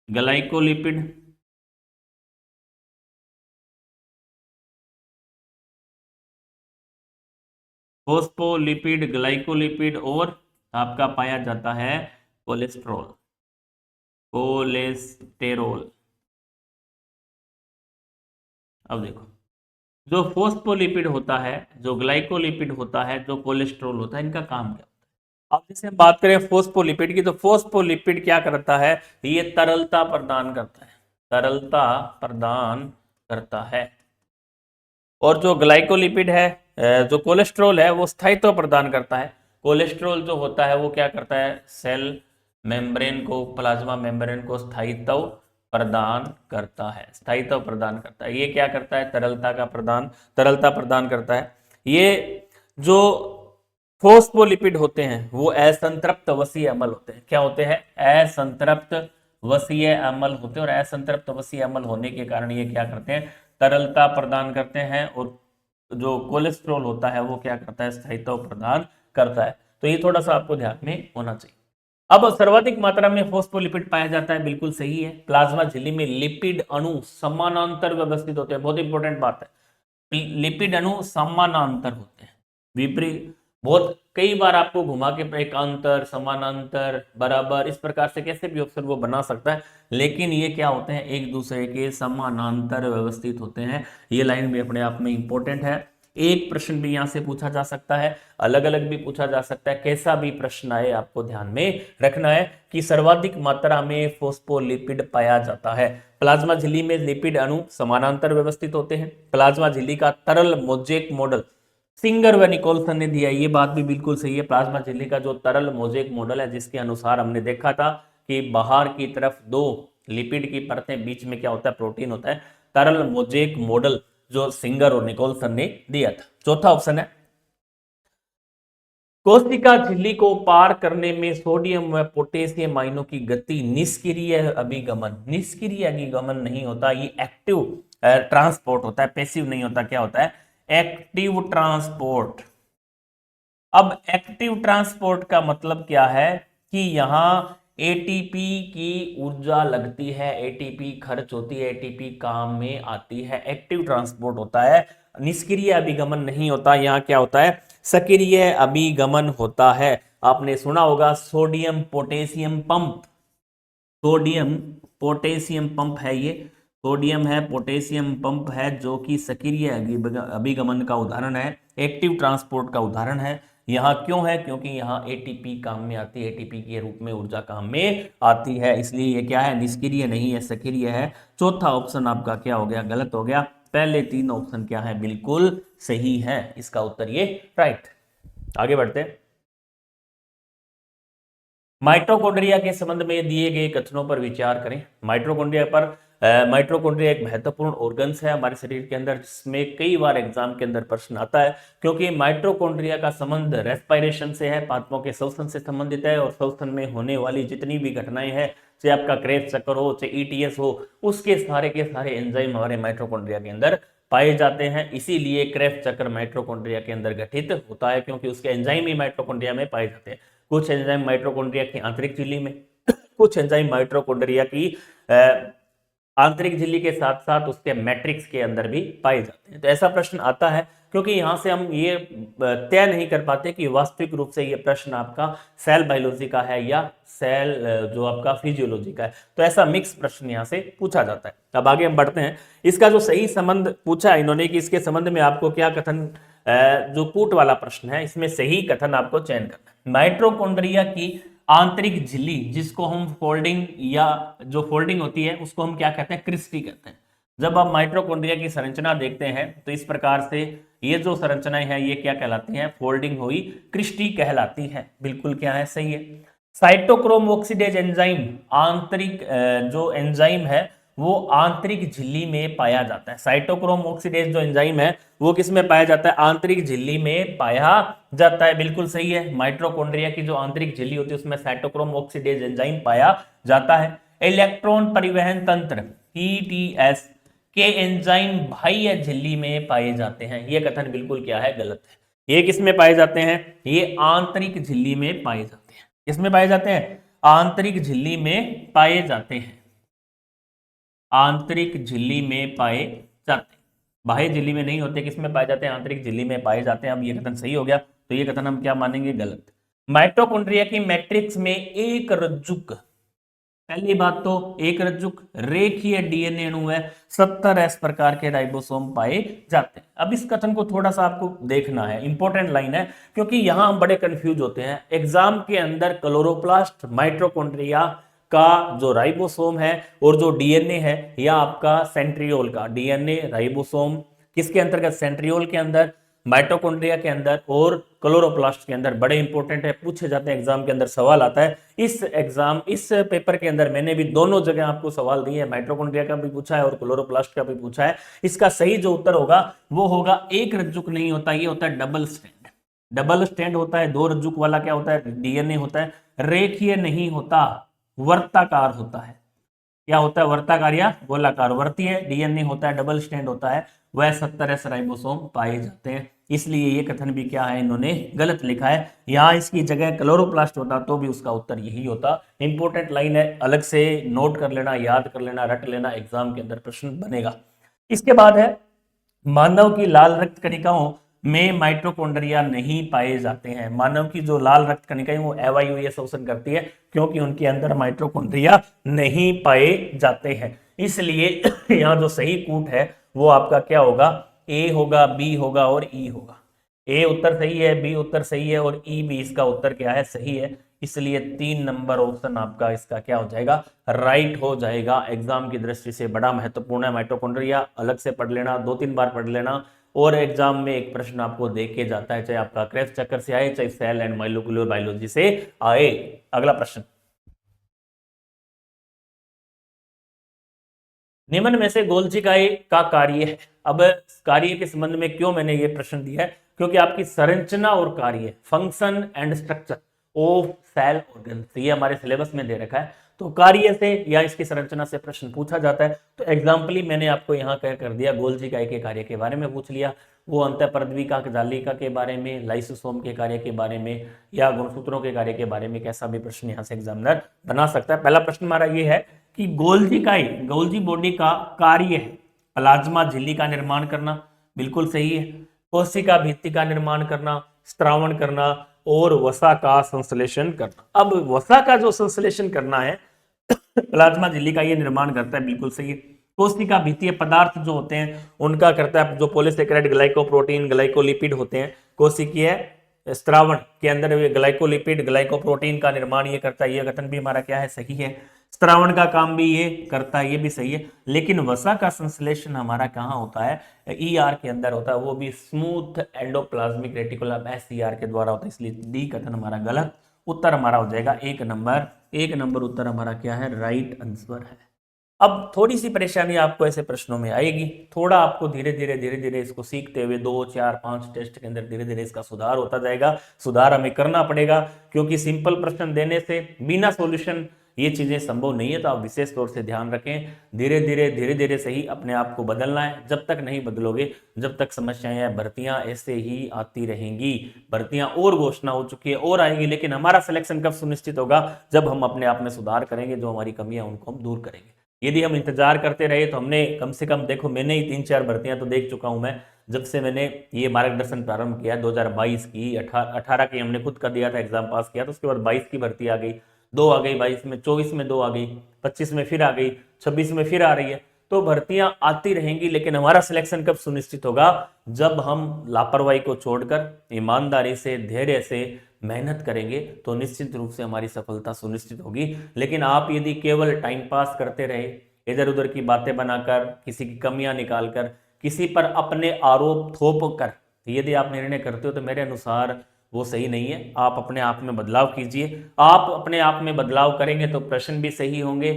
ग्लाइकोलिपिड, फोस्फोलिपिड, ग्लाइकोलिपिड और आपका पाया जाता है कोलेस्ट्रॉल, कोलेस्टेरोल। अब देखो, जो फोस्फोलिपिड होता है, जो ग्लाइकोलिपिड होता है, जो कोलेस्ट्रॉल होता है, इनका काम क्या होता है। अब जैसे हम बात करें फोस्फोलिपिड की, तो फोस्फोलिपिड क्या करता है, ये तरलता प्रदान करता है, तरलता प्रदान करता है। और जो ग्लाइकोलिपिड है, जो कोलेस्ट्रॉल है, वो स्थायित्व प्रदान करता है। कोलेस्ट्रॉल जो होता है वो क्या करता है, सेल मेम्ब्रेन को, प्लाज्मा मेम्ब्रेन को स्थायित्व प्रदान करता है, स्थायित्व प्रदान करता है। ये क्या करता है, तरलता का प्रदान, तरलता प्रदान करता है। ये जो फोस्फोलिपिड होते हैं वो असंतृप्त वसीय अम्ल होते हैं। क्या होते हैं, असंतृप्त वसीय अम्ल होते हैं। और असंतृप्त वसीय अम्ल होने के कारण ये क्या करते हैं, तरलता प्रदान करते हैं। और जो कोलेस्ट्रॉल होता है वो क्या करता है, स्थायित्व प्रदान करता है। तो ये थोड़ा सा आपको ध्यान में होना चाहिए। अब सर्वाधिक मात्रा में फोस्फोलिपिड पाया जाता है, बिल्कुल सही है। प्लाज्मा झिल्ली में लिपिड अणु समानांतर व्यवस्थित होते हैं, बहुत इंपॉर्टेंट बात है। लिपिड अणु समानांतर होते हैं, विपरीत, बहुत कई बार आपको घुमा के एकांतर, समानांतर, बराबर, इस प्रकार से कैसे भी ऑप्शन वो बना सकता है, लेकिन ये क्या होते हैं, एक दूसरे के समानांतर व्यवस्थित होते हैं। ये लाइन भी अपने आप में इंपॉर्टेंट है। एक प्रश्न भी यहां से पूछा जा सकता है, अलग अलग भी पूछा जा सकता है, कैसा भी प्रश्न आए आपको ध्यान में रखना है कि सर्वाधिक मात्रा में फोस्फोलिपिड पाया जाता है। प्लाज्मा झिल्ली में लिपिड अणु समानांतर व्यवस्थित होते हैं। प्लाज्मा झिल्ली का तरल मोज़ेक मॉडल सिंगर व निकोलसन ने दिया, ये बात भी बिल्कुल सही है। प्लाज्मा झिल्ली का जो तरल मोज़ेक मॉडल है, जिसके अनुसार हमने देखा था कि बाहर की तरफ दो लिपिड की परतें, बीच में क्या होता है, प्रोटीन होता है। तरल मोज़ेक मॉडल जो सिंगर और निकोलसन ने दिया था। चौथा ऑप्शन है, कोशिका झिल्ली को पार करने में सोडियम व पोटेशियम आयनों की गति निष्क्रिय अभिगमन, निष्क्रिय अभिगमन नहीं होता, ये एक्टिव ट्रांसपोर्ट होता है, पैसिव नहीं होता। क्या होता है, एक्टिव ट्रांसपोर्ट। अब एक्टिव ट्रांसपोर्ट का मतलब क्या है कि यहां एटीपी की ऊर्जा लगती है, एटीपी खर्च होती है, एटीपी काम में आती है, एक्टिव ट्रांसपोर्ट होता है, निष्क्रिय अभिगमन नहीं होता। यहाँ क्या होता है, सक्रिय अभिगमन होता है। आपने सुना होगा sodium potassium pump, sodium potassium pump है ये, सोडियम है, पोटेशियम पंप है, जो कि सक्रिय अभिगमन का उदाहरण है, एक्टिव ट्रांसपोर्ट का उदाहरण है। यहाँ क्यों है, क्योंकि यहाँ एटीपी काम में आती है, एटीपी के रूप में ऊर्जा काम में आती है, इसलिए ये क्या है, निष्क्रिय नहीं है, सक्रिय है। चौथा ऑप्शन आपका क्या हो गया, गलत हो गया। पहले 3 ऑप्शन क्या है, बिल्कुल सही है, इसका उत्तर ये राइट। आगे बढ़ते हैं। माइटोकॉन्ड्रिया के संबंध में दिए गए कथनों पर विचार करें। माइटोकॉन्ड्रिया एक महत्वपूर्ण ऑर्गन्स है हमारे शरीर के अंदर, जिसमें कई बार एग्जाम के अंदर प्रश्न आता है, क्योंकि माइटोकॉन्ड्रिया का संबंध रेस्पिरेशन से है, पादपों के श्वसन से संबंधित है, और श्वसन में होने वाली जितनी भी घटनाएं हैं, चाहे आपका क्रेब्स चक्कर हो, चाहे ईटीएस हो, उसके सारे के सारे एंजाइम हमारे माइटोकॉन्ड्रिया के अंदर पाए जाते हैं। इसीलिए क्रेब्स चक्कर माइटोकॉन्ड्रिया के अंदर गठित होता है, क्योंकि उसके एंजाइम ही माइटोकॉन्ड्रिया में पाए जाते हैं। कुछ एंजाइम माइटोकॉन्ड्रिया की आंतरिक झिल्ली में, कुछ एंजाइम माइटोकॉन्ड्रिया की आंतरिक झिल्ली के साथ साथ उसके मैट्रिक्स के अंदर भी पाए जाते हैं। तो ऐसा प्रश्न आता है, क्योंकि यहां से हम ये तय नहीं कर पाते कि वास्तविक रूप से ये प्रश्न आपका सेल बायोलॉजी का है या सेल जो आपका फिजियोलॉजी का है। तो ऐसा मिक्स प्रश्न यहां से पूछा जाता है। अब आगे हम बढ़ते हैं। इसका जो सही संबंध पूछा इन्होंने कि इसके संबंध में आपको क्या कथन, जो कूट वाला प्रश्न है, इसमें सही कथन आपको चयन करना है। माइटोकॉन्ड्रिया की आंतरिक झिल्ली, जिसको हम फोल्डिंग या जो फोल्डिंग होती है उसको हम क्या कहते हैं, क्रिस्टी कहते हैं। जब आप माइटोकॉन्ड्रिया की संरचना देखते हैं तो इस प्रकार से ये जो संरचनाएं हैं ये क्या कहलाती हैं, फोल्डिंग हुई क्रिस्टी कहलाती है। बिल्कुल क्या है, सही है। साइटोक्रोम ऑक्सीडेज एंजाइम, आंतरिक जो एंजाइम है वो आंतरिक झिल्ली में पाया जाता है। साइटोक्रोम ऑक्सीडेज जो एंजाइम है वो किस में पाया जाता है, आंतरिक झिल्ली में पाया जाता है। बिल्कुल सही है। माइटोकॉन्ड्रिया की जो आंतरिक झिल्ली होती है उसमें साइटोक्रोम ऑक्सीडेज एंजाइम पाया जाता है। इलेक्ट्रॉन परिवहन तंत्र ईटीएस के एंजाइम बाह्य झिल्ली में पाए जाते हैं। ये कथन बिल्कुल क्या है, गलत है। ये किस में पाए जाते हैं, ये आंतरिक झिल्ली में पाए जाते हैं। किसमें पाए जाते हैं, आंतरिक झिल्ली में पाए जाते हैं। आंतरिक झिल्ली में पाए जाते हैं, बाह्य झिल्ली में नहीं होते। किसमें पाए जाते हैं, आंतरिक झिल्ली में पाए जाते हैं। अब ये कथन सही हो गया, तो ये कथन हम क्या मानेंगे, गलत। माइटोकॉन्ड्रिया की मैट्रिक्स में एक रज्जुक, पहली बात तो एक रज्जुक रेखीय डीएनए अणु है, 70 एस प्रकार के राइबोसोम पाए जाते हैं। अब इस कथन को थोड़ा सा आपको देखना है, इंपॉर्टेंट लाइन है, क्योंकि यहां हम बड़े कंफ्यूज होते हैं। एग्जाम के अंदर क्लोरोप्लास्ट, माइटोकॉन्ड्रिया का जो राइबोसोम है और जो डीएनए है, या आपका सेंट्रियोल का डीएनए राइबोसोम किसके अंतर्गत, सेंट्रियोल के अंदर, माइटोकॉन्ड्रिया के अंदर और क्लोरोप्लास्ट के अंदर। बड़े इंपॉर्टेंट है, पूछे जाते हैं, एग्जाम के अंदर सवाल आता है। इस पेपर के अंदर मैंने भी दोनों जगह आपको सवाल दिए हैं, माइटोकॉन्ड्रिया का भी पूछा है और क्लोरोप्लास्ट का भी पूछा है। इसका सही जो उत्तर होगा वो होगा, एक रज्जुक नहीं होता, ये होता है डबल स्टैंड। डबल स्टैंड होता है, 2 रज्जुक वाला क्या होता है, डीएनए होता है। रेखीय नहीं होता, वर्ताकार होता है। क्या होता है, वर्ताकार या गोलाकार। वर्तीय डीएनए होता है, डबल स्टैंड होता है, वह 70 एस राइबोसोम पाए जाते हैं। इसलिए ये कथन भी क्या है, इन्होंने गलत लिखा है। यहां इसकी जगह क्लोरोप्लास्ट होता तो भी उसका उत्तर यही होता। इंपॉर्टेंट लाइन है, अलग से नोट कर लेना, याद कर लेना, रट लेना, एग्जाम के अंदर प्रश्न बनेगा। इसके बाद है, मानव की लाल रक्त कणिकाओं में माइटोकॉन्ड्रिया नहीं पाए जाते हैं। मानव की जो लाल रक्त कणिकाएं वो एवायुवीय शोषण करती है, क्योंकि उनके अंदर माइटोकॉन्ड्रिया नहीं पाए जाते हैं। इसलिए यहाँ जो सही कूट है वो आपका क्या होगा, ए होगा, बी होगा और ई होगा। ए उत्तर सही है, बी उत्तर सही है और ई भी इसका उत्तर क्या है, सही है। इसलिए 3 नंबर ऑप्शन आपका इसका क्या हो जाएगा, राइट हो जाएगा। एग्जाम की दृष्टि से बड़ा महत्वपूर्ण है माइटोकॉन्ड्रिया। अलग से पढ़ लेना, 2-3 बार पढ़ लेना, और एग्जाम में एक प्रश्न आपको देख के जाता है, चाहे आपका क्रेब्स चक्कर से आए, चाहे सेल एंड मॉलिक्यूलर बायोलॉजी से आए। अगला प्रश्न, निम्न में से गोल्जी का कार्य है। अब कार्य के संबंध में क्यों मैंने ये प्रश्न दिया है, क्योंकि आपकी संरचना और कार्य, function and structure of cell organ, ये हमारे सिलेबस में दे रखा है। तो कार्य से या इसकी संरचना से प्रश्न पूछा जाता है। तो एग्जाम्पली मैंने आपको यहाँ कर दिया, गोल्जी के कार्य के बारे में पूछ लिया, वो अंतःपरद्विका जालिका के बारे में, लाइसोसोम के कार्य के बारे में, या गुणसूत्रों के कार्य के बारे में, कैसा भी प्रश्न यहाँ से एग्जामिनर बना सकता है। पहला प्रश्न हमारा ये है कि गोल्जी बॉडी का कार्य है प्लाज्मा झिल्ली का निर्माण करना, बिल्कुल सही है। कोशिका भित्ति का निर्माण करना, स्त्रावण करना और वसा का संश्लेषण करना। अब वसा का जो संश्लेषण करना है प्लाज्मा झिल्ली का ये निर्माण करता है, बिल्कुल सही है। कोशिका भित्तीय पदार्थ जो होते हैं उनका करता है, जो पॉलीसेकेराइड, ग्लाइकोप्रोटीन, ग्लाइकोलिपिड होते हैं, कोशिकीय स्त्रावण के अंदर ग्लाइकोलिपिड, ग्लाइकोप्रोटीन का निर्माण ये करता है। ये कथन भी हमारा क्या है, सही है। श्रावण का काम भी ये करता है, ये भी सही है, लेकिन वसा का संश्लेषण हमारा कहाँ होता है, ईआर के अंदर होता है, वो भी स्मूथ एंडोप्लाज्मिक रेटिकुलम एसईआर के द्वारा होता है, इसलिए डी कथन हमारा गलत। उत्तर हमारा हो जाएगा एक नंबर उत्तर हमारा क्या है, राइट आंसर है। अब थोड़ी सी परेशानी आपको ऐसे प्रश्नों में आएगी, थोड़ा आपको धीरे धीरे इसको सीखते हुए 2 4 5 टेस्ट के अंदर धीरे धीरे इसका सुधार होता जाएगा। सुधार हमें करना पड़ेगा, क्योंकि सिंपल प्रश्न देने से बिना सॉल्यूशन ये चीजें संभव नहीं है। तो आप विशेष तौर से ध्यान रखें, धीरे धीरे सही अपने आप को बदलना है। जब तक नहीं बदलोगे, जब तक समस्याएं भर्तियां ऐसे ही आती रहेंगी। भर्तियां और घोषणा हो चुकी है और आएंगी, लेकिन हमारा सिलेक्शन कब सुनिश्चित होगा, जब हम अपने आप में सुधार करेंगे, जो हमारी कमियां उनको हम दूर करेंगे। यदि हम इंतजार करते रहे तो हमने कम से कम, देखो मैंने ही 3 4 भर्तियां तो देख चुका हूं मैं, जब से मैंने ये मार्गदर्शन प्रारंभ किया 2022 की, 18 की हमने खुद का दिया था, एग्जाम पास किया, तो उसके बाद 22 की भर्ती आ गई, 2 आ गई 22 में, 24 में 2 आ गई, 25 में फिर आ गई, 26 में फिर आ रही है। तो भर्तियां आती रहेंगी, लेकिन हमारा सिलेक्शन कब सुनिश्चित होगा, जब हम लापरवाही को छोड़कर ईमानदारी से, धैर्य से मेहनत करेंगे, तो निश्चित रूप से हमारी सफलता सुनिश्चित होगी। लेकिन आप यदि केवल टाइम पास करते रहे, इधर उधर की बातें बनाकर, किसी की कमियां निकालकर, किसी पर अपने आरोप थोप कर यदि आप निर्णय करते हो, तो मेरे अनुसार वो सही नहीं है। आप अपने आप में बदलाव कीजिए। आप अपने आप में बदलाव करेंगे तो प्रश्न भी सही होंगे,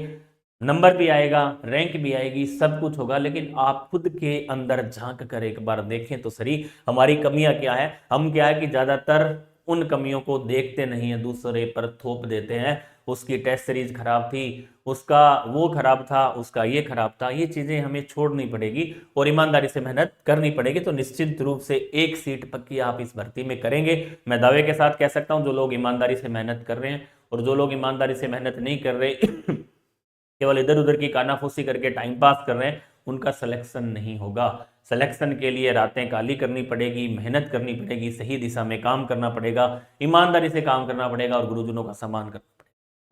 नंबर भी आएगा, रैंक भी आएगी, सब कुछ होगा। लेकिन आप खुद के अंदर झांक कर एक बार देखें तो सही, हमारी कमियां क्या है। हम क्या है कि ज्यादातर उन कमियों को देखते नहीं है, दूसरे पर थोप देते हैं। उसकी टेस्ट सीरीज खराब थी, उसका वो खराब था, उसका ये खराब था। ये चीजें हमें छोड़नी पड़ेगी और ईमानदारी से मेहनत करनी पड़ेगी। तो निश्चित रूप से एक सीट पक्की आप इस भर्ती में करेंगे। मैं दावे के साथ कह सकता हूं, जो लोग ईमानदारी से मेहनत कर रहे हैं और जो लोग ईमानदारी से मेहनत नहीं कर रहे केवल इधर उधर की कानाफूसी करके टाइम पास कर रहे हैं, उनका सिलेक्शन नहीं होगा। सिलेक्शन के लिए रातें काली करनी पड़ेगी, मेहनत करनी पड़ेगी, सही दिशा में काम करना पड़ेगा, ईमानदारी से काम करना पड़ेगा और गुरुजनों का सम्मान करना पड़ेगा।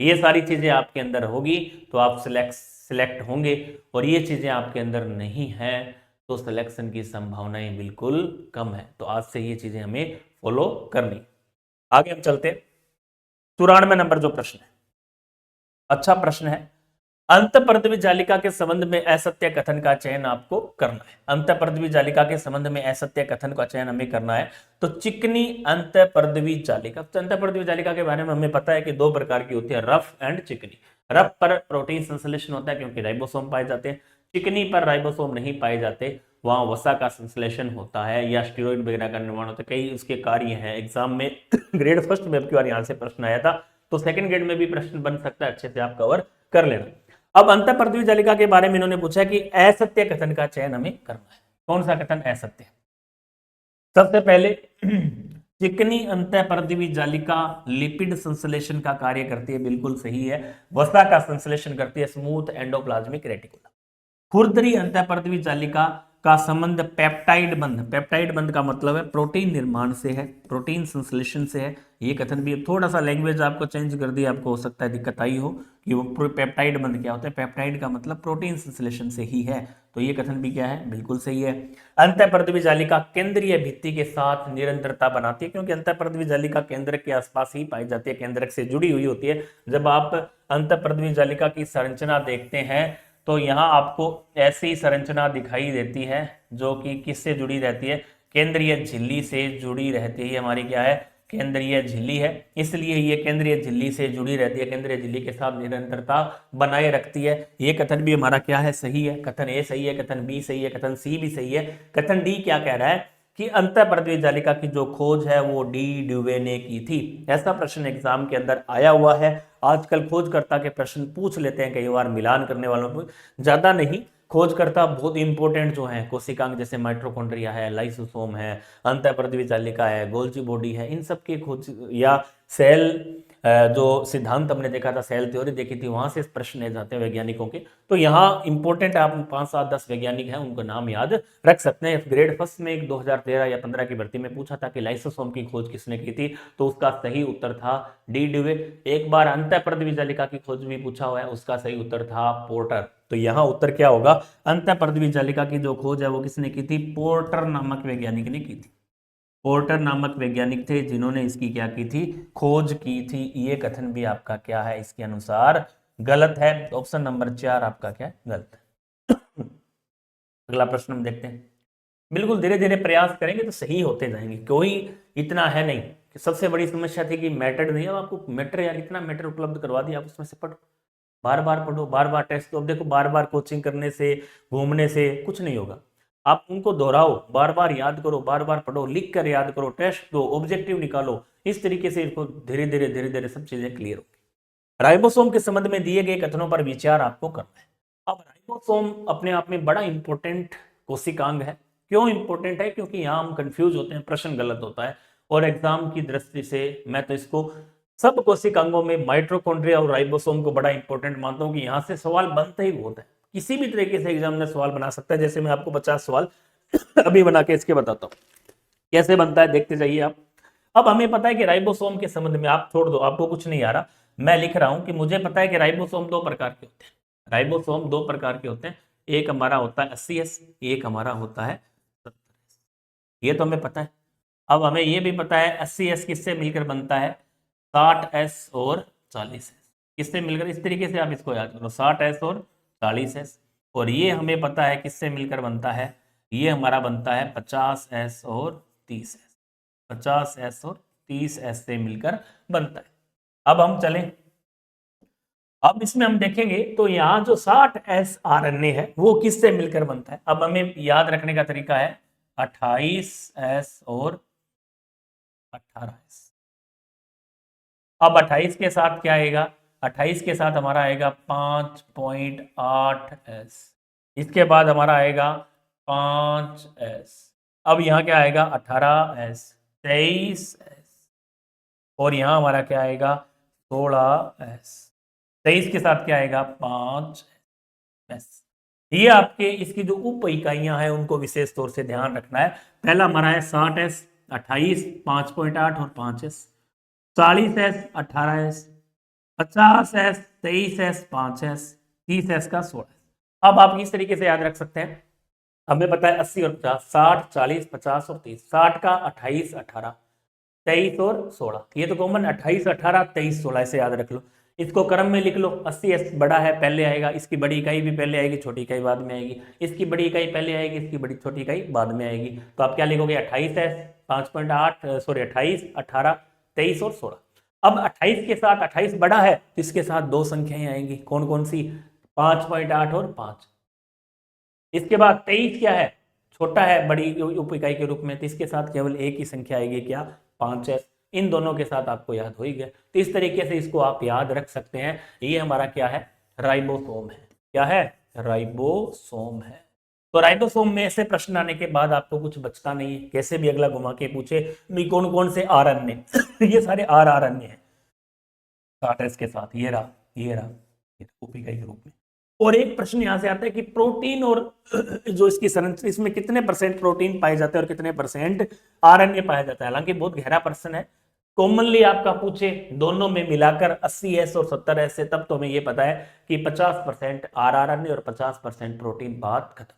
ये सारी चीजें आपके अंदर होगी तो आप सिलेक्ट होंगे, और ये चीजें आपके अंदर नहीं है तो सिलेक्शन की संभावनाएं बिल्कुल कम है। तो आज से ये चीजें हमें फॉलो करनी। आगे हम चलते, 94 नंबर जो प्रश्न है, अच्छा प्रश्न है। अंतःपृथ्वी जालिका के संबंध में असत्य कथन का चयन आपको करना है। अंतःपृथ्वी जालिका के संबंध में असत्य कथन का चयन हमें करना है। तो चिकनी अंतःपृथ्वी जालिका, तो अंतःपृथ्वी जालिका के बारे में हमें पता है कि 2 प्रकार की होती है, रफ एंड चिकनी। रफ पर प्रोटीन संश्लेषण होता है क्योंकि राइबोसोम पाए जाते हैं, चिकनी पर राइबोसोम नहीं पाए जाते, वहां वसा का संश्लेषण होता है या स्टेरॉइड वगैरह का निर्माण होता है। कई उसके कार्य हैं। एग्जाम में ग्रेड फर्स्ट में अब की बार यहां से प्रश्न आया था, तो सेकंड ग्रेड में भी प्रश्न बन सकता है, अच्छे से आप कवर कर लेना। अब अंतःपृथ्वी जालिका के बारे में इन्होंने पूछा कि असत्य कथन का चयन हमें करना है। कौन सा कथन असत्य? सबसे पहले चिकनी अंतःपृथ्वी जालिका लिपिड संश्लेषण का कार्य करती है, बिल्कुल सही है। वसा का संश्लेषण करती है, स्मूथ एंडोप्लाज्मिक रेटिकुलम। खुरदरी अंतःपृथ्वी जालिका का संबंध पेप्टाइड बंध का मतलब है प्रोटीन निर्माण से है, प्रोटीन संश्लेषण से है। ये कथन भी थोड़ा सा लैंग्वेज आपको चेंज कर दिया, आपको हो सकता है दिक्कत आई हो कि वो पेप्टाइड बंध क्या होता है। पेप्टाइड का मतलब प्रोटीन संश्लेषण से ही है, तो ये कथन भी क्या है, बिल्कुल सही है। अंतःपृथ्वी जालिका केंद्रीय भित्ति के साथ निरंतरता बनाती है, क्योंकि अंतःपृथ्वी जालिका केंद्र के आसपास ही पाई जाती है, केंद्रक से जुड़ी हुई होती है। जब आप अंतःपृथ्वी जालिका की संरचना देखते हैं तो यहाँ आपको ऐसी संरचना दिखाई देती है जो कि किससे जुड़ी रहती है, केंद्रीय झिल्ली से जुड़ी रहती है। हमारी क्या है, केंद्रीय झिल्ली है, इसलिए ये केंद्रीय झिल्ली से जुड़ी रहती है, केंद्रीय झिल्ली के साथ निरंतरता बनाए रखती है। ये कथन भी हमारा क्या है, सही है। कथन ए सही है, कथन बी सही है, कथन सी भी सही है। कथन डी क्या कह रहा है कि अंतःपृथ्वी जालिका की जो खोज है वो डी ड्यूवे ने की थी। ऐसा प्रश्न एग्जाम के अंदर आया हुआ है। आजकल खोजकर्ता के प्रश्न पूछ लेते हैं, कई बार मिलान करने वालों को ज्यादा नहीं, खोजकर्ता बहुत इंपॉर्टेंट जो है, कोशिकांग जैसे माइट्रोकॉन्ड्रिया है, लाइसोसोम है, अंतःपृथ्वी जालिका है, गोल्जी बॉडी है, इन सब के खोज या सेल जो सिद्धांत हमने देखा था, सेल थ्योरी देखी थी, वहां से प्रश्न जाते हैं वैज्ञानिकों के। तो यहाँ इंपॉर्टेंट आप 5 7 10 वैज्ञानिक हैं, उनको नाम याद रख सकते हैं। ग्रेड फर्स्ट में एक 2013 या 15 की भर्ती में पूछा था कि लाइसोसोम की खोज किसने की थी, तो उसका सही उत्तर था डी ड्यूवे। एक बार अंतःपृथ्वी जालिका की खोज भी पूछा हुआ है, उसका सही उत्तर था पोर्टर। तो यहाँ उत्तर क्या होगा, अंतःपृथ्वी जालिका की जो खोज है वो किसने की थी, पोर्टर नामक वैज्ञानिक ने की थी। पोर्टर नामक वैज्ञानिक थे जिन्होंने इसकी क्या की थी, खोज की थी। ये कथन भी आपका क्या है, इसके अनुसार गलत है। ऑप्शन नंबर 4 आपका क्या है, गलत है। अगला प्रश्न हम देखते हैं। बिल्कुल धीरे धीरे प्रयास करेंगे तो सही होते जाएंगे, कोई इतना है नहीं कि सबसे बड़ी समस्या थी कि मैटर नहीं है। अब आपको मैटर यार इतना मैटर उपलब्ध करवा दिया, आप उसमें से पढ़ो, बार बार पढ़ो, बार बार टेस्ट दो। अब देखो बार बार कोचिंग करने से, घूमने से कुछ नहीं होगा। आप उनको दोहराओ, बार बार याद करो, बार बार पढ़ो, लिख कर याद करो, टेस्ट दो, ऑब्जेक्टिव निकालो। इस तरीके से इनको धीरे धीरे सब चीजें क्लियर होगी। राइबोसोम के संबंध में दिए गए कथनों पर विचार आपको करना है। अब राइबोसोम अपने आप में बड़ा इंपॉर्टेंट कोशिकांग है। क्यों इंपॉर्टेंट है? क्योंकि यहाँ हम कंफ्यूज होते हैं, प्रश्न गलत होता है। और एग्जाम की दृष्टि से मैं तो इसको सब कोशिकांगों में माइटोकॉन्ड्रिया और राइबोसोम को बड़ा इंपॉर्टेंट मानता हूँ कि यहाँ से सवाल बनता ही बहुत है। किसी भी तरीके से एग्जामिनर सवाल बना सकता है। जैसे मैं आपको 50 सवाल अभी बना के इसके बताता हूँ कैसे बनता है, देखते जाइए आप। अब हमें पता है कि राइबोसोम के संबंध में, आप छोड़ दो, आपको कुछ नहीं आ रहा, मैं लिख रहा हूं कि मुझे पता है कि राइबोसोम 2 प्रकार के होते हैं। राइबोसोम 2 प्रकार के होते हैं। एक हमारा होता है 80S, एक हमारा होता है 70S। ये तो हमें पता है। अब हमें ये भी पता है 80S किससे मिलकर बनता है, 60S और 40S। किससे मिलकर, इस तरीके से आप इसको याद करो, 60S और 40S। और ये हमें पता है किससे मिलकर बनता है, ये हमारा बनता है 50S और 30S। 50S और 30S से मिलकर बनता है। अब हम चलें, अब इसमें हम देखेंगे तो यहाँ जो 60S RNA है वो किससे मिलकर बनता है। अब हमें याद रखने का तरीका है 28S और 18S। अब 28 के साथ क्या आएगा, 28 के साथ हमारा आएगा 5.8S। इसके बाद हमारा आएगा 5S। अब यहाँ क्या आएगा 18S, 23S, और यहाँ हमारा क्या आएगा 16S। 23 के साथ क्या आएगा 5S। ये आपके इसकी जो उप इकाइयां हैं उनको विशेष तौर से ध्यान रखना है। पहला हमारा है 60S, 28, 5.8 और 5S, 40S, 18S, 50S, 23S, 5S, 30S का 16S। अब आप इस तरीके से याद रख सकते हैं, हमें पता है 80 और 50, 60, 40, 50 और 30। 60 का 28, 18, 23 और 16, ये तो कॉमन 28, 18, 23, 16 ऐसे याद रख लो। इसको क्रम में लिख लो, 80S बड़ा है पहले आएगा, इसकी बड़ी इकाई भी पहले आएगी, छोटी इकाई बाद में आएगी, इसकी बड़ी इकाई पहले आएगी, इसकी बड़ी छोटी इकाई बाद में आएगी। तो आप क्या लिखोगे 28S, 5.8 सॉरी 28, 18, 23 और 16। अब 28 के साथ 28 बड़ा है तो इसके साथ दो संख्याएं आएंगी, कौन कौन सी, 5.8 और 5। इसके बाद 23 क्या है, छोटा है बड़ी उप इकाई के रूप में, तो इसके साथ केवल एक ही संख्या आएगी, क्या, 5S। इन दोनों के साथ आपको याद हो ही गया। तो इस तरीके से इसको आप याद रख सकते हैं। ये हमारा क्या है, राइबोसोम है। क्या है, राइबोसोम है। तो राइबोसोम में ऐसे प्रश्न आने के बाद आपको कुछ बचता नहीं है, कैसे भी अगला घुमा के पूछे भी कौन कौन से RNA ये सारे RNA है 60S के साथ, ये रहा, ये रहा, उप इकाई के रूप में। और एक प्रश्न यहां से आता है कि प्रोटीन और जो इसकी संरचना, इसमें कितने परसेंट प्रोटीन पाए जाते हैं और कितने परसेंट RNA पाया जाता है। हालांकि बहुत गहरा प्रश्न है, कॉमनली आपका पूछे दोनों में मिलाकर 80S और 70S से, तब तो हमें ये पता है कि 50% RNA और 50% प्रोटीन, बात खत्म।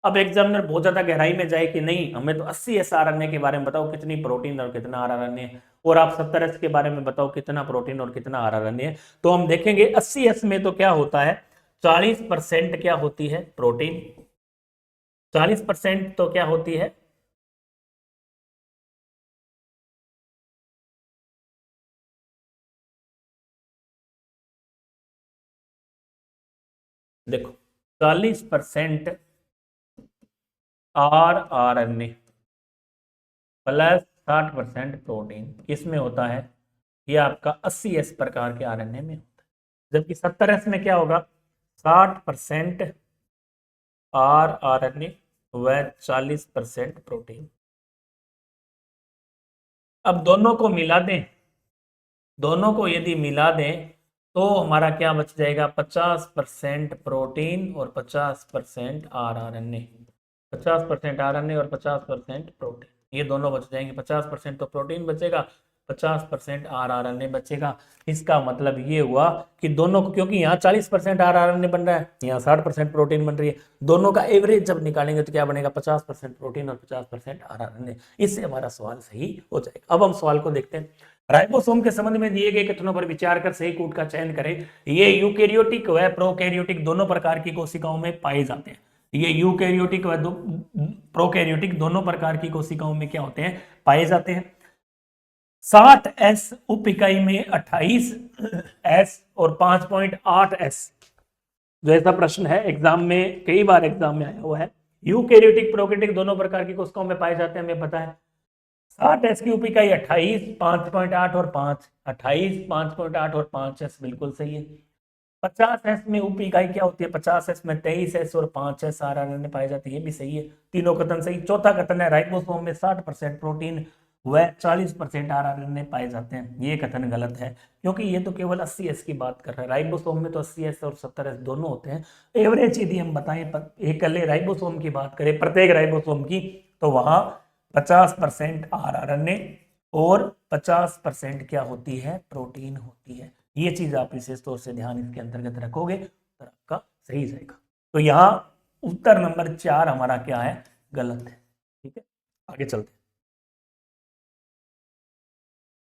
अब एग्जामिनर बहुत ज्यादा गहराई में जाए कि नहीं हमें तो 80S RNA के बारे में बताओ कितनी प्रोटीन और कितना RNA, और आप 70S के बारे में बताओ कितना प्रोटीन और कितना RNA। तो हम देखेंगे 80S में तो क्या होता है, 40% क्या होती है प्रोटीन, 40% तो क्या होती है, देखो 40% RNA प्लस 60% प्रोटीन किसमें होता है, ये आपका 80S प्रकार के RNA में होता है। जबकि 70S में क्या होगा, 60% RNA व 40% प्रोटीन। अब दोनों को मिला दें, दोनों को यदि मिला दें तो हमारा क्या बच जाएगा, 50% प्रोटीन और 50% RNA, 50% RNA और 50% प्रोटीन, ये दोनों बच जाएंगे। 50% तो प्रोटीन बचेगा, 50% RNA बचेगा। इसका मतलब ये हुआ कि दोनों को, क्योंकि यहाँ 40% RNA बन रहा है, यहाँ 60% प्रोटीन बन रही है, दोनों का एवरेज जब निकालेंगे तो क्या बनेगा, 50% प्रोटीन और 50% RNA। इससे हमारा सवाल सही हो जाएगा। अब हम सवाल को देखते हैं। राइबोसोम के संबंध में दिए गए कथनों पर विचार कर सही कूट का चयन करें। ये यूकेरियोटिक व प्रोकैरियोटिक दोनों प्रकार की कोशिकाओं में पाए जाते हैं। ये यूकेरियोटिक व प्रोकैरियोटिक दोनों प्रकार की कोशिकाओं में क्या होते हैं, पाए जाते हैं। 60s उप इकाई में 28s और 5.8s, जो ऐसा प्रश्न है एग्जाम में, कई बार एग्जाम में आया हुआ है। यूकेरियोटिक प्रोकैरियोटिक दोनों प्रकार की कोशिकाओं में पाए जाते हैं, हमें पता है। 60s की उप इकाई 28, 5.8 और 5, 28, 5.8 और 5s, बिल्कुल सही है। 50s में उप इकाई क्या होती है, 50s में 23s और 5s आरआरएनए पाए जाते हैं, ये भी सही है। तीनों कथन सही। चौथा कथन है राइबोसोम में 60% प्रोटीन व 40% आरआरएनए पाए जाते हैं, ये कथन गलत है, क्योंकि ये तो केवल 80s की बात कर रहा है। राइबोसोम में तो 80s और 70s दोनों होते हैं। एवरेज यदि हम बताएं, एक राइबोसोम की बात करें, प्रत्येक राइबोसोम की, तो वहां 50% आरआरएनए और 50% क्या होती है, प्रोटीन होती है। ये चीज आप विशेष तौर से ध्यान इसके अंतर्गत रखोगे तो आपका सही जाएगा। तो यहाँ उत्तर नंबर 4 हमारा क्या है, गलत है। ठीक है, आगे चलते हैं।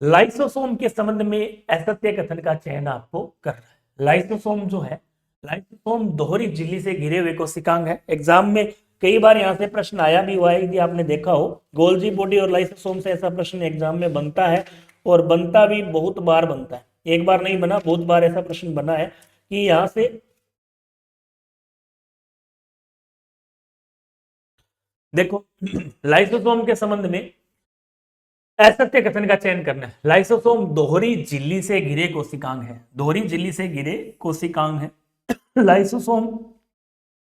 लाइसोसोम के संबंध में असत्य कथन का चयन आपको करना है। लाइसोसोम जो है, लाइसोसोम दोहरी झिल्ली से घिरे हुए कोशिकांग है। एग्जाम में कई बार यहां से प्रश्न आया भी हुआ है, यदि आपने देखा हो। गोल्जी बॉडी और लाइसोसोम से ऐसा प्रश्न एग्जाम में बनता है, और बनता भी बहुत बार बनता है। एक बार नहीं बना, बहुत बार ऐसा प्रश्न बना है कि यहां से देखो लाइसोसोम के संबंध में असत्य कथन का चयन करना है। लाइसोसोम दोहरी झिल्ली से घिरे कोशिकांग है, दोहरी झिल्ली से घिरे कोशिकांग है। लाइसोसोम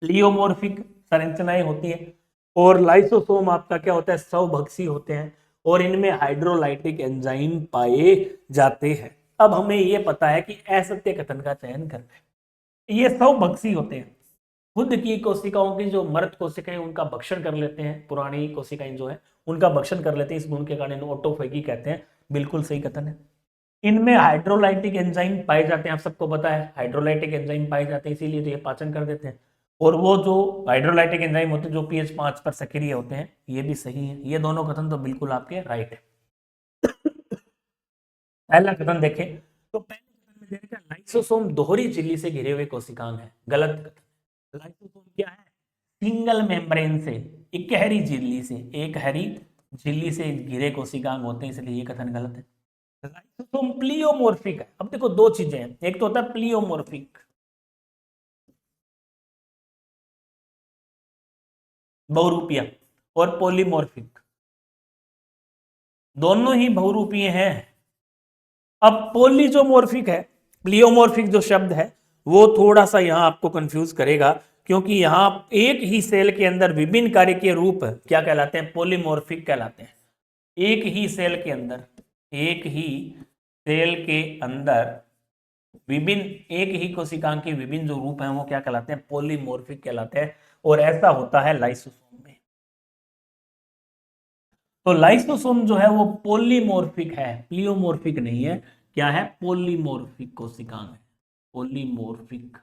लियोमोर्फिक संरचनाएं होती है, और लाइसोसोम आपका क्या होता है, स्वभक्षी होते हैं, और इनमें हाइड्रोलाइटिक एंजाइम पाए जाते हैं। अब हमें यह पता है कि असत्य कथन का चयन करना है। ये स्वभक्षी होते हैं, खुद की कोशिकाओं की जो मृत कोशिकाएं उनका भक्षण कर लेते हैं, पुरानी कोशिकाएं जो है उनका भक्षण कर लेते हैं, इस गुण के कारण ऑटोफेगी कहते हैं, बिल्कुल सही कथन है। इनमें हाइड्रोलाइटिक एंजाइम पाए जाते हैं, आप सबको पता है हाइड्रोलाइटिक एंजाइम पाए जाते हैं, इसीलिए तो ये पाचन कर देते हैं। और वो जो हाइड्रोलाइटिक एंजाइम होते हैं जो pH 5 पर सक्रिय होते हैं, ये भी सही है। ये दोनों कथन तो बिल्कुल आपके राइट है। पहला कथन देखें तो पहले कथन में देखा लाइसोसोम दोहरी झिल्ली से घिरे हुए कोशिकांग है, गलत कथन। लाइसोसोम क्या है, सिंगल मेम्ब्रेन से, इकहरी झिल्ली से, एक हरी झिल्ली से घिरे कोशिकांग होते हैं, इसलिए ये कथन गलत है। लाइसोसोम प्लियोमोर्फिक है। अब देखो दो चीजें हैं, एक तो होता है प्लियोमोर्फिक, बहुरूपिया, और पॉलीमोर्फिक, दोनों ही बहुरूपीय हैं। अब पॉलीजोमोर्फिक है, प्लियोमोर्फिक जो शब्द है वो थोड़ा सा यहां आपको कंफ्यूज करेगा, क्योंकि यहां एक ही सेल के अंदर विभिन्न कार्य के रूप क्या कहलाते हैं, पॉलीमोर्फिक कहलाते हैं। एक ही सेल के अंदर, एक ही सेल के अंदर विभिन्न, एक ही कोशिकांग के विभिन्न जो रूप हैं वो क्या कहलाते हैं, पॉलीमोर्फिक कहलाते हैं, और ऐसा होता है लाइसोसोम में। तो लाइसोसोम जो है वो पॉलीमोर्फिक है, प्लियोमोर्फिक नहीं है। क्या है, पॉलीमोर्फिक कोशिकांग है, पॉलीमोर्फिक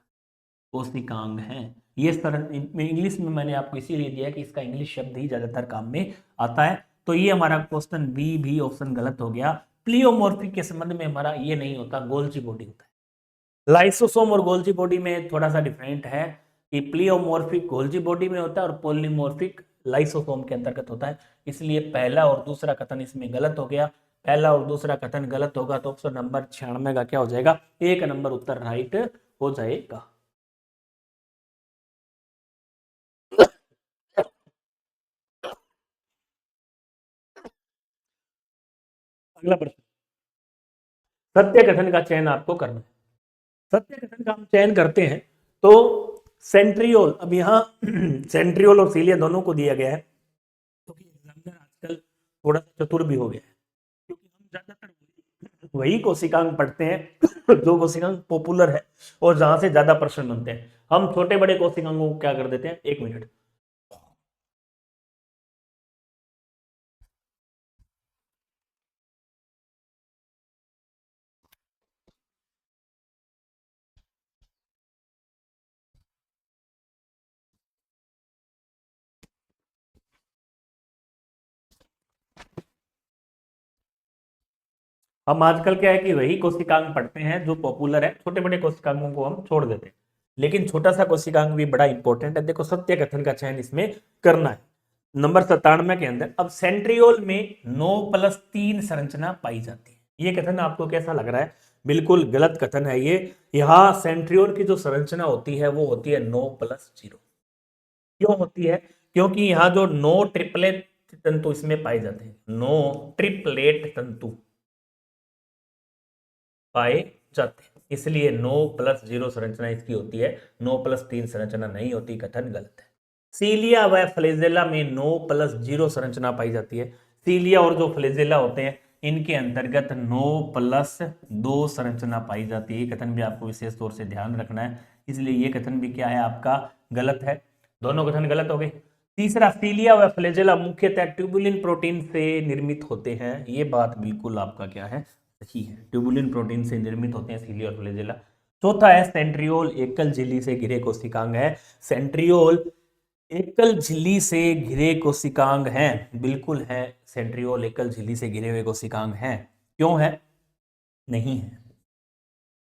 कोशिकांग है। ये सर इंग्लिश में मैंने आपको इसीलिए दिया है कि इसका इंग्लिश शब्द ही ज्यादातर काम में आता है। तो ये हमारा क्वेश्चन बी भी ऑप्शन गलत हो गया। प्लियोमोर्फिक के संबंध में हमारा ये नहीं होता, गोल्जी बॉडी होता है। लाइसोसोम और गोल्जी बॉडी में थोड़ा सा डिफरेंट है कि प्लियोमोर्फिक गोल्जी बॉडी में होता है और पॉलीमोर्फिक लाइसोसोम के अंतर्गत होता है। इसलिए पहला और दूसरा कथन इसमें गलत हो गया। पहला और दूसरा कथन गलत होगा तो ऑप्शन नंबर 96 का क्या हो जाएगा, एक नंबर उत्तर राइट हो जाएगा। अगला प्रश्न, सत्य कथन का चयन आपको करना है। सत्य कथन का हम चयन करते हैं तो सेंट्रियोल, अब यहाँ सेंट्रियोल और सीलिया दोनों को दिया गया है, क्योंकि एग्जामिनर आजकल थोड़ा सा चतुर भी हो गया है, क्योंकि हम ज्यादातर वही कोशिकांग पढ़ते हैं जो कोशिकांग पॉपुलर है और जहां से ज्यादा प्रश्न बनते हैं। हम छोटे बड़े कोशिकांगों को क्या कर देते हैं, एक मिनट, हम आजकल क्या है कि वही कोशिकांग पढ़ते हैं जो पॉपुलर है, छोटे बड़े कोशिकांगों को हम छोड़ देते हैं, लेकिन छोटा सा कोशिकांग भी बड़ा इंपॉर्टेंट है। देखो सत्य कथन का चयन इसमें करना है। नंबर 97 के अंदर अब सेंट्रियोल में 9+3 संरचना पाई जाती है। ये कथन आपको कैसा लग रहा है? बिल्कुल गलत कथन है ये। यहां सेंट्रियोल की जो संरचना होती है वो होती है 9+0। क्यों होती है? क्योंकि यहां जो 9 ट्रिपलेट तंतु इसमें पाए जाते हैं, 9 ट्रिपलेट तंतु पाए जाते हैं, इसलिए 9+0 संरचना इसकी होती है, 9+3 संरचना नहीं होती। कथन गलत है। सीलिया व फ्लेजेला में 9+0 संरचना पाई जाती है। सीलिया और जो फ्लेजेला होते हैं इनके अंतर्गत 9+2 संरचना पाई जाती है। कथन भी आपको विशेष तौर से ध्यान रखना है, इसलिए ये कथन भी क्या है आपका? गलत है। दोनों कथन गलत हो गए। तीसरा, सीलिया व फ्लेजेला मुख्यतः ट्यूबुलिन प्रोटीन से निर्मित होते हैं। ये बात बिल्कुल आपका क्या है? सही है, ट्यूबुलिन प्रोटीन से निर्मित होते हैं सीलिया और फ्लेजेला। चौथा है सेंट्रियोल एकल झिल्ली से घिरे कोशिकांग है। सेंट्रियोल एकल झिल्ली से घिरे कोशिकांग हैं, बिल्कुल है। सेंट्रियोल एकल झिल्ली से घिरे हुए कोशिकांग हैं। क्यों है? नहीं है।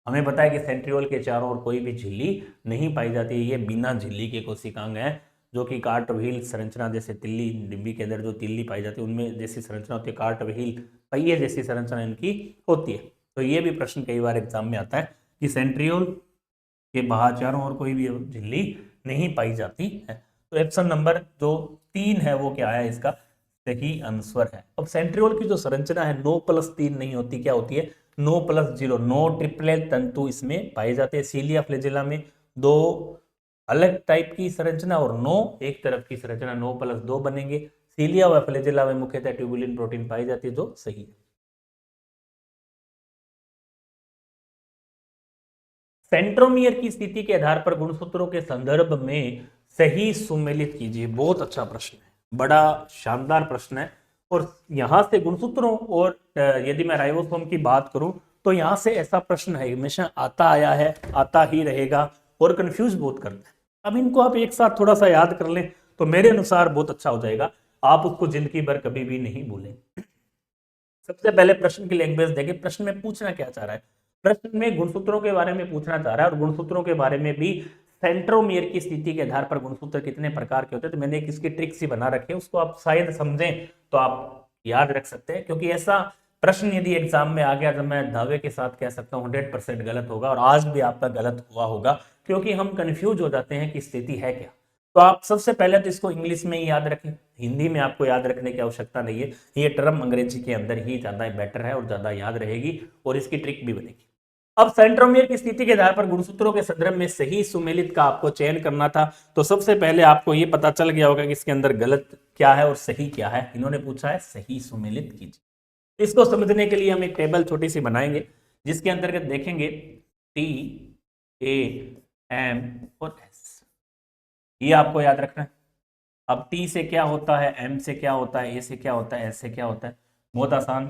हमें पता है कि सेंट्रियोल के चारों ओर कोई भी झिल्ली नहीं पाई जाती है। ये बिना झिल्ली के कोशिकांग हैं, जो कि कार्टव्हील संरचना जैसे तिल्ली डिब्बी के अंदर जो तिल्ली पाई जाती है उनमें जैसी संरचना होती है, कार्टव्हील पहिए जैसी संरचना इनकी होती है। तो ये भी प्रश्न कई बार एग्जाम में आता है कि सेंट्रियोल के बाहर चारों ओर कोई भी झिल्ली नहीं पाई जाती है। तो ऑप्शन नंबर जो 3 है वो क्या है? इसका सही आंसर है। अब सेंट्रियोल की जो संरचना है 9+3 नहीं होती, क्या होती है? 9+0। 9 ट्रिपलेट तंतु इसमें पाए जाते हैं। सीलिया फ्लेजिला में 2 अलग टाइप की संरचना और 9 एक तरफ की संरचना, 9+2 बनेंगे। सीलिया व फ्लेजिला में मुख्यतः ट्यूबुलिन प्रोटीन पाई जाती है, जो सही है। सेंट्रोमियर की स्थिति के आधार पर गुणसूत्रों के संदर्भ में सही सुमेलित कीजिए। बहुत अच्छा प्रश्न है, बड़ा शानदार प्रश्न है। और यहां से गुणसूत्रों और यदि मैं राइबोसोम की बात करूं तो यहां से ऐसा प्रश्न है हमेशा आता आया है, आता ही रहेगा और कंफ्यूज बहुत करता है। अब इनको आप एक साथ थोड़ा सा याद कर लें तो मेरे अनुसार बहुत अच्छा हो जाएगा। आप उसको जिंदगी भर कभी भी नहीं भूलेंगे। सबसे पहले प्रश्न की लैंग्वेज देखें, प्रश्न में पूछना क्या चाह रहा है। प्रश्न में गुणसूत्रों के बारे में पूछना चाह रहा है और गुणसूत्रों के बारे में भी सेंट्रोमियर की स्थिति के आधार पर गुणसूत्र कितने प्रकार के होते हैं। तो मैंने एक इसकी ट्रिक सी बना रखी है, उसको आप शायद समझें तो आप याद रख सकते हैं। क्योंकि ऐसा प्रश्न यदि एग्जाम में आ गया तो मैं दावे के साथ कह सकता हूँ 100% गलत होगा, और आज भी आपका गलत हुआ होगा, क्योंकि हम कंफ्यूज हो जाते हैं कि स्थिति है क्या। तो आप सबसे पहले तो इसको इंग्लिश में ही याद रखें, हिंदी में आपको याद रखने की आवश्यकता नहीं है। ये टर्म अंग्रेजी के अंदर ही ज्यादा बेटर है और ज्यादा याद रहेगी और इसकी ट्रिक भी बनेगी। अब सेंट्रोमियर की स्थिति के आधार पर गुणसूत्रों के संदर्भ में सही सुमेलित का आपको चयन करना था। तो सबसे पहले आपको ये पता चल गया होगा कि इसके अंदर गलत क्या है और सही क्या है। इन्होंने पूछा है सही सुमेलित कीजिए। इसको समझने के लिए हम एक टेबल छोटी सी बनाएंगे, जिसके अंतर्गत देखेंगे टी, ए, एम और एस। ये आपको याद रखना है। अब टी से क्या होता है, एम से क्या होता है, ए से क्या होता है, एस से क्या होता है? बहुत आसान।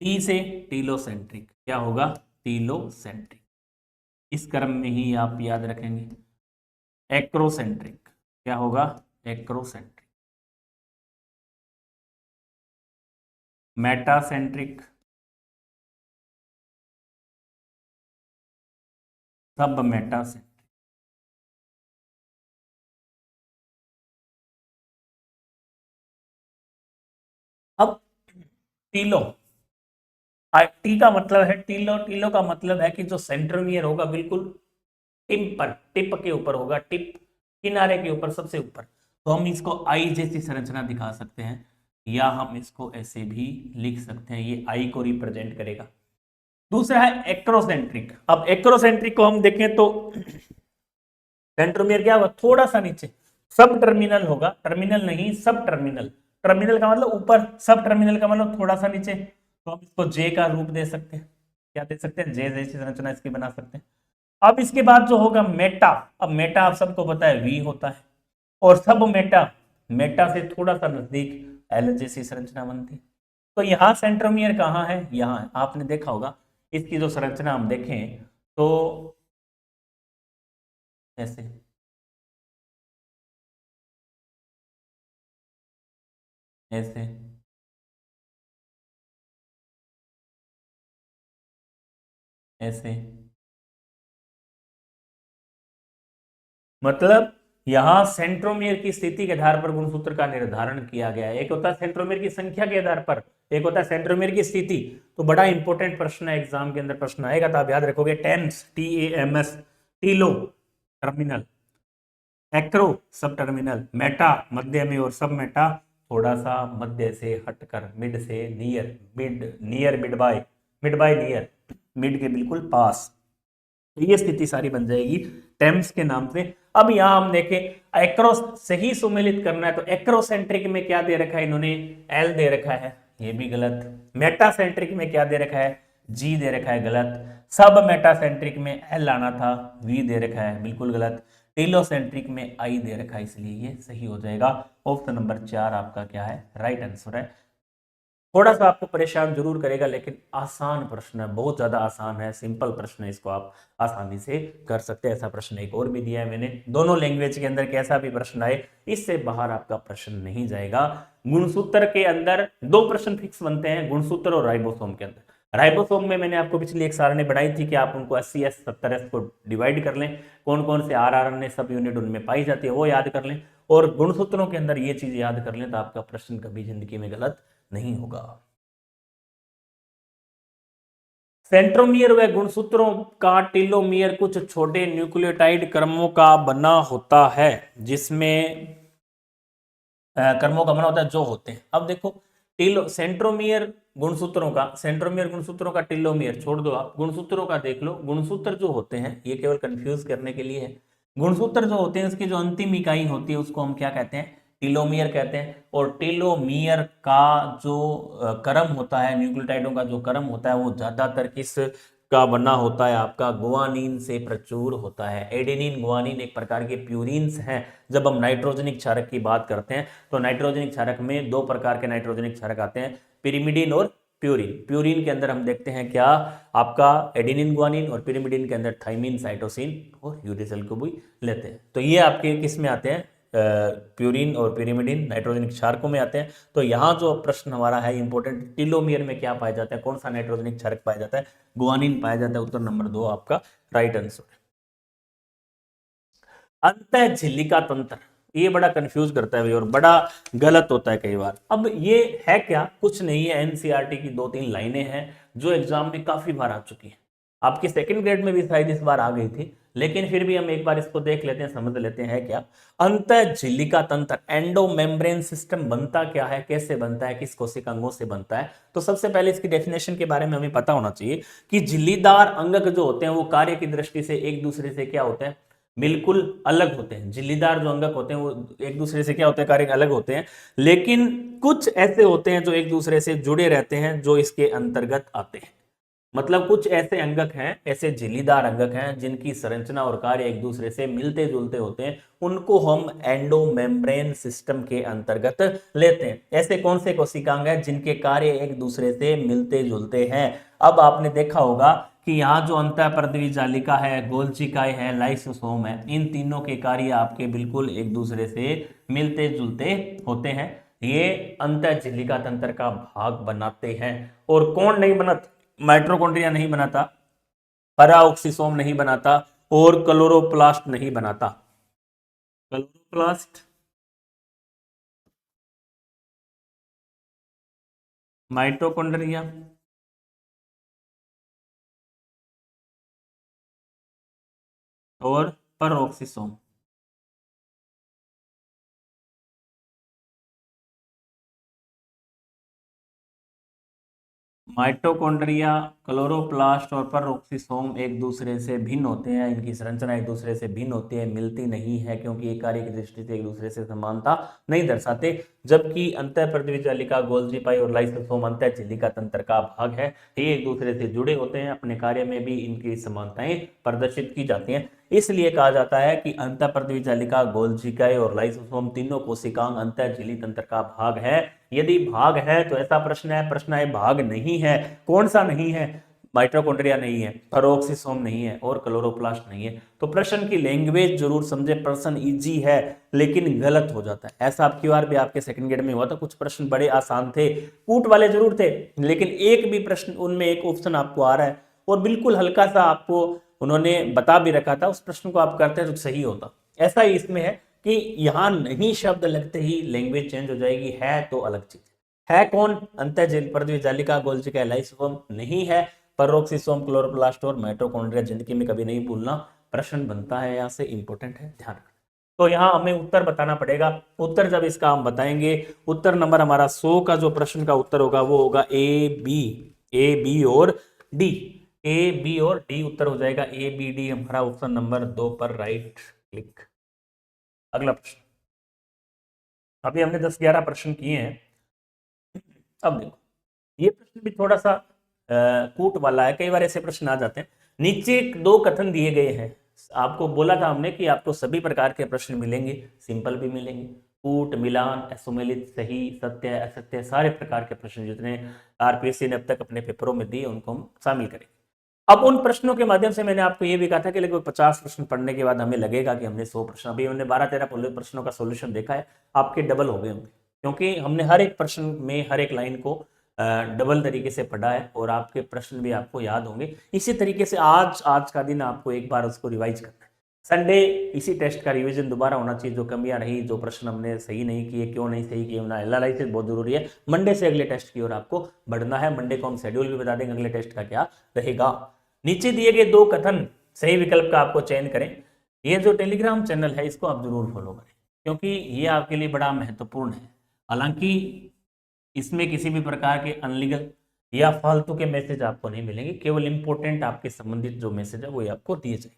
टी से टीलोसेंट्रिक क्या होगा? टीलोसेंट्रिक। इस क्रम में ही आप याद रखेंगे। एक्रोसेंट्रिक क्या होगा? एक्रोसेंट्रिक। मेटासेंट्रिक, सब मेटासेंट्रिक। अब टीलो, टी का मतलब है टीलो, टीलो का मतलब है कि जो सेंट्रोमियर होगा बिल्कुल टिप पर, टिप के ऊपर होगा, टिप किनारे के ऊपर सबसे ऊपर। तो हम इसको आई जैसी संरचना दिखा सकते हैं, या हम इसको ऐसे भी लिख सकते हैं, ये आई को रिप्रेजेंट करेगा। दूसरा है एक्रोसेंट्रिक। अब एक्रोसेंट्रिक को हम देखें तो सेंट्रोमियर क्या होगा? थोड़ा सा नीचे, सब टर्मिनल होगा, टर्मिनल नहीं सब टर्मिनल। टर्मिनल का मतलब ऊपर, सब टर्मिनल का मतलब थोड़ा सा नीचे। तो हम इसको जे का रूप दे सकते हैं। क्या दे सकते हैं? जे जैसी संरचना इसकी बना सकते हैं। अब इसके बाद जो होगा मेटा। अब मेटा आप सबको पता है वी होता है, और सब मेटा, मेटा से थोड़ा सा नजदीक एल जैसी संरचना बनती है। तो यहाँ सेंट्रोमियर कहाँ है? यहाँ है। आपने देखा होगा इसकी जो संरचना हम देखें तो ऐसे, ऐसे, ऐसे, मतलब यहां सेंट्रोमियर की स्थिति के आधार पर गुणसूत्र का निर्धारण किया गया है। एक होता है सेंट्रोमियर की संख्या के आधार पर, एक होता है सेंट्रोमियर की स्थिति। तो बड़ा इंपॉर्टेंट प्रश्न है, एग्जाम के अंदर प्रश्न आएगा तो आप याद रखोगे। Thames, TAMS, Tillo terminal, Acro सब टर्मिनल, मेटा मध्य में और सब मेटा थोड़ा सा मध्य से हटकर, मिड से near, mid near, mid by near, mid के बिल्कुल पास। तो ये स्थिति सारी बन जाएगी टेम्स के नाम से। अब यहां हम देखें एक्रो से ही सुमेलित करना है, तो एक्रोसेंट्रिक में क्या दे रखा है इन्होंने, एल दे रखा है, ये भी गलत। मेटासेंट्रिक में क्या दे रखा है, जी दे रखा है, गलत। सब मेटासेंट्रिक में एल आना था, वी दे रखा है, बिल्कुल गलत। टेलोसेंट्रिक में आई दे रखा है, इसलिए ये सही हो जाएगा। ऑप्शन नंबर 4 आपका क्या है, राइट आंसर है। थोड़ा सा आपको परेशान जरूर करेगा, लेकिन आसान प्रश्न है, बहुत ज्यादा आसान है, सिंपल प्रश्न है, इसको आप आसानी से कर सकते हैं। ऐसा प्रश्न एक और भी दिया है मैंने। दोनों लैंग्वेज के अंदर कैसा भी प्रश्न आए, इससे बाहर आपका प्रश्न नहीं जाएगा। गुणसूत्र के अंदर दो प्रश्न फिक्स बनते हैं, गुणसूत्र और राइबोसोम के अंदर। राइबोसोम में मैंने आपको पिछली एक सारणी बढ़ाई थी कि आप उनको 80S 70S को डिवाइड कर लें, कौन कौन से RNA सब यूनिट उनमें पाई जाती है वो याद कर लें, और गुणसूत्रों के अंदर ये चीज याद कर लें, तो आपका प्रश्न कभी जिंदगी में गलत नहीं होगा। सेंट्रोमियर व गुणसूत्रों का टेलोमियर कुछ छोटे न्यूक्लियोटाइड क्रमों का बना होता है, जिसमें क्रमों का बना होता है जो होते हैं। अब देखो टेलो सेंट्रोमियर गुणसूत्रों का, सेंट्रोमियर गुणसूत्रों का, टेलोमियर छोड़ दो, आप गुणसूत्रों का देख लो। गुणसूत्र जो होते हैं ये केवल कंफ्यूज करने के लिए है। गुणसूत्र जो होते हैं उसकी जो अंतिम इकाई होती है उसको हम क्या कहते हैं, टेलोमियर कहते हैं। और टेलोमियर का जो क्रम होता है, न्यूक्लियोटाइडों का जो क्रम होता है वो ज्यादातर किस का बना होता है, आपका गुआनिन से प्रचुर होता है। एडेनिन गुआनिन एक प्रकार के प्यूरिन्स हैं। जब हम नाइट्रोजनिक क्षारक की बात करते हैं तो नाइट्रोजनिक क्षारक में दो प्रकार के नाइट्रोजनिक क्षारक आते हैं, पिरिमिडिन और प्यूरिन। प्यूरिन के अंदर हम देखते हैं क्या, आपका एडेनिन गुआनिन, और पिरिमिडिन के अंदर थाइमिन, साइटोसिन और यूरेसिल को भी लेते हैं। तो ये आपके किस में आते हैं, प्यूरिन और पिरिमिडिन नाइट्रोजनिक क्षारकों में आते हैं। तो यहाँ जो प्रश्न हमारा है इंपॉर्टेंट, टीलोमियर में क्या पाया जाता है, कौन सा नाइट्रोजनिक क्षारक पाया जाता है, गुआनिन पाया जाता है। उत्तर नंबर 2 आपका राइट आंसर है। अंतः झिल्लिका तंत्र, ये बड़ा कंफ्यूज करता है भाई, और बड़ा गलत होता है कई बार। अब ये है क्या, कुछ नहीं है, एनसीईआरटी की 2-3 लाइनें हैं जो एग्जाम में काफी बार आ चुकी हैं। आपकी सेकंड ग्रेड में भी शायद इस बार आ गई थी, लेकिन फिर भी हम एक बार इसको देख लेते हैं, समझ लेते हैं क्या। अंतः झिल्लिका तंत्र, एंडो मेम्ब्रेन सिस्टम बनता क्या है, कैसे बनता है, किस कोशिकांगों से बनता है। तो सबसे पहले इसकी डेफिनेशन के बारे में हमें पता होना चाहिए कि झिल्लीदार अंगक जो होते हैं वो कार्य की दृष्टि से एक दूसरे से क्या होते हैं, बिल्कुल अलग होते हैं। झिल्लीदार जो अंगक होते हैं वो एक दूसरे से क्या होते हैं, कार्य अलग होते हैं। लेकिन कुछ ऐसे होते हैं जो एक दूसरे से जुड़े रहते हैं, जो इसके अंतर्गत आते हैं। मतलब कुछ ऐसे अंगक हैं, ऐसे झिल्लीदार अंगक हैं जिनकी संरचना और कार्य एक दूसरे से मिलते जुलते होते हैं, उनको हम एंडोमेम्ब्रेन सिस्टम के अंतर्गत लेते हैं। ऐसे कौन से कोशिकांग हैं जिनके कार्य एक दूसरे से मिलते जुलते हैं। अब आपने देखा होगा कि यहाँ जो अंतःपरद्वी जालिका है, गोल्जिकाए है, लाइसोसोम है, इन तीनों के कार्य आपके बिल्कुल एक दूसरे से मिलते जुलते होते हैं। ये अंतः झिल्लिका तंत्र का भाग बनाते हैं। और कौन नहीं बनाता, माइटोकॉन्ड्रिया नहीं बनाता, पैराऑक्सीसोम नहीं बनाता, और क्लोरोप्लास्ट नहीं बनाता। क्लोरोप्लास्ट, माइटोकॉन्ड्रिया और पैराऑक्सीसोम। माइटोकॉन्ड्रिया, क्लोरोप्लास्ट और पैराऑक्सीसोम एक दूसरे से भिन्न होते हैं, इनकी संरचना एक दूसरे से भिन्न होती है, मिलती नहीं है, क्योंकि ये कार्य की दृष्टि से एक दूसरे से समानता नहीं दर्शाते। जबकि अंतःपरद्वी जालिका, गोल्जी पाई और लाइसोसोम अंतः झिल्लिका तंत्र का भाग है। ये एक दूसरे से जुड़े होते हैं, अपने कार्य में भी इनकी समानताएं प्रदर्शित की जाती हैं। इसलिए कहा जाता है कि अंतःपरद्वी जालिका, गोल्जिकाए और लाइसोसोम तीनों कोशिकांग अंतः झिल्ली तंत्र का भाग है। यदि भाग है तो ऐसा प्रश्न है, प्रश्न है भाग नहीं है, कौन सा नहीं है, माइटोकॉन्ड्रिया नहीं है, पैराऑक्सीसोम नहीं है और क्लोरोप्लास्ट नहीं है। तो प्रश्न की लैंग्वेज जरूर समझे, प्रश्न इजी है लेकिन गलत हो जाता है। ऐसा आपकी बार भी आपके सेकंड ग्रेड में हुआ था, कुछ प्रश्न बड़े आसान थे, कूट वाले जरूर थे, लेकिन एक भी प्रश्न उनमें एक ऑप्शन आपको आ रहा है और बिल्कुल हल्का सा आपको उन्होंने बता भी रखा था, उस प्रश्न को आप करते हैं तो सही होता। ऐसा ही इसमें है कि यहाँ नहीं शब्द लगते ही लैंग्वेज चेंज हो जाएगी, है तो अलग चीज है। कौन? अंतःजेल पृथ्वी जालिका गोल्जिका लाइसोसोम नहीं है, पेरोक्सिसोम क्लोरोप्लास्ट और माइटोकॉन्ड्रिया। जिंदगी में कभी नहीं भूलना, प्रश्न बनता है यहाँ से, इंपॉर्टेंट है, ध्यान रखना। तो यहाँ हमें उत्तर बताना पड़ेगा। उत्तर जब इसका हम बताएंगे, उत्तर नंबर हमारा 100 का जो प्रश्न का उत्तर होगा वो होगा ए बी और डी। ए बी और डी उत्तर हो जाएगा, ए बी डी हमारा ऑप्शन नंबर 2 पर राइट क्लिक। अगला प्रश्न, अभी हमने 10-11 प्रश्न किए हैं। अब देखो ये प्रश्न भी थोड़ा सा कूट वाला है, कई बार ऐसे प्रश्न आ जाते हैं। नीचे 2 कथन दिए गए हैं, आपको बोला था हमने कि आपको सभी प्रकार के प्रश्न मिलेंगे, सिंपल भी मिलेंगे, कूट, मिलान, असुमेलित, सही, सत्य, असत्य, सारे प्रकार के प्रश्न जितने आरपीएससी ने अब तक अपने पेपरों में दिए उनको हम शामिल करेंगे। अब उन प्रश्नों के माध्यम से मैंने आपको ये भी कहा था कि लगभग 50 प्रश्न पढ़ने के बाद हमें लगेगा कि हमने 100 प्रश्न, अभी हमने 12-13 प्रश्नों का सोल्यूशन देखा है, आपके डबल हो गए होंगे, क्योंकि हमने हर एक प्रश्न में हर एक लाइन को डबल तरीके से पढ़ा है और आपके प्रश्न भी आपको याद होंगे। इसी तरीके से आज का दिन आपको एक बार उसको रिवाइज करना है। संडे इसी टेस्ट का रिवीजन दोबारा होना चाहिए, जो कमियां रही, जो प्रश्न हमने सही नहीं किए, क्यों नहीं सही किए, ना एनालिसिस बहुत जरूरी है। मंडे से अगले टेस्ट की ओर आपको बढ़ना है। मंडे को हम शेड्यूल भी बता देंगे अगले टेस्ट का क्या रहेगा। नीचे दिए गए 2 कथन, सही विकल्प का आपको चयन करें। ये जो टेलीग्राम चैनल है इसको आप जरूर फॉलो करें, क्योंकि ये आपके लिए बड़ा महत्वपूर्ण है। हालांकि इसमें किसी भी प्रकार के अनलीगल या फालतू के मैसेज आपको नहीं मिलेंगे, केवल इंपॉर्टेंट आपके संबंधित जो मैसेज है वो आपको दिए जाएंगे।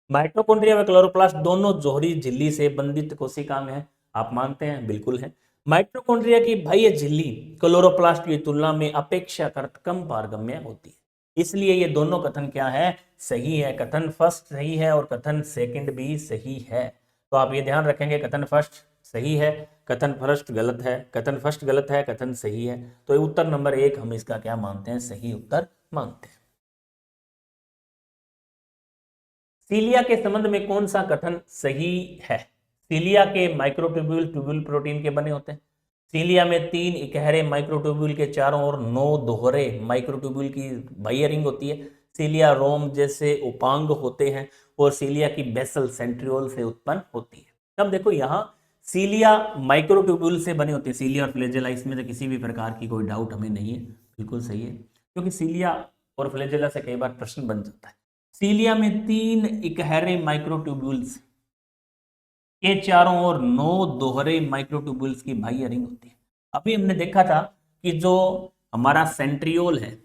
माइटोकॉन्ड्रिया व क्लोरोप्लास्ट दोनों जोहरी झिल्ली से बंधित कोशिका में है, आप मानते हैं? बिल्कुल है। माइटोकॉन्ड्रिया की बाह्य झिल्ली क्लोरोप्लास्ट की तुलना में अपेक्षाकृत कम पारगम्य होती है, इसलिए ये दोनों कथन क्या है? सही है। कथन फर्स्ट सही है और कथन सेकंड भी सही है। तो आप ये ध्यान रखेंगे, कथन फर्स्ट सही है, कथन फर्स्ट गलत है, कथन फर्स्ट गलत है, कथन सही है। तो उत्तर नंबर 1 हम इसका क्या मानते हैं? सही उत्तर मानते हैं। सीलिया के संबंध में कौन सा कथन सही है? सीलिया के माइक्रोट्यूब्यूल ट्यूब्यूल प्रोटीन के बने होते हैं। सीलिया में 3 इकहरे माइक्रोट्यूब्यूल के चारों ओर 9 दोहरे माइक्रोट्यूब्यूल की बाह्य रिंग होती है। सीलिया रोम जैसे उपांग होते हैं और सीलिया की बेसल सेंट्रियोल से उत्पन्न होती है। अब देखो यहाँ सीलिया माइक्रोट्यूब्यूल से बने होते हैं, सीलिया और फ्लैजेला, इसमें तो किसी भी प्रकार की कोई डाउट हमें नहीं है, बिल्कुल सही है, क्योंकि सीलिया और फ्लैजेला से कई बार प्रश्न बन जाता है। सीलिया में 3 इकहरे माइक्रोट्यूब्यूल्स के चारों ओर 9 दोहरे माइक्रोट्यूब्यूल्स की बाह्य रिंग होती है। अभी हमने देखा था कि जो हमारा सेंट्रियोल है,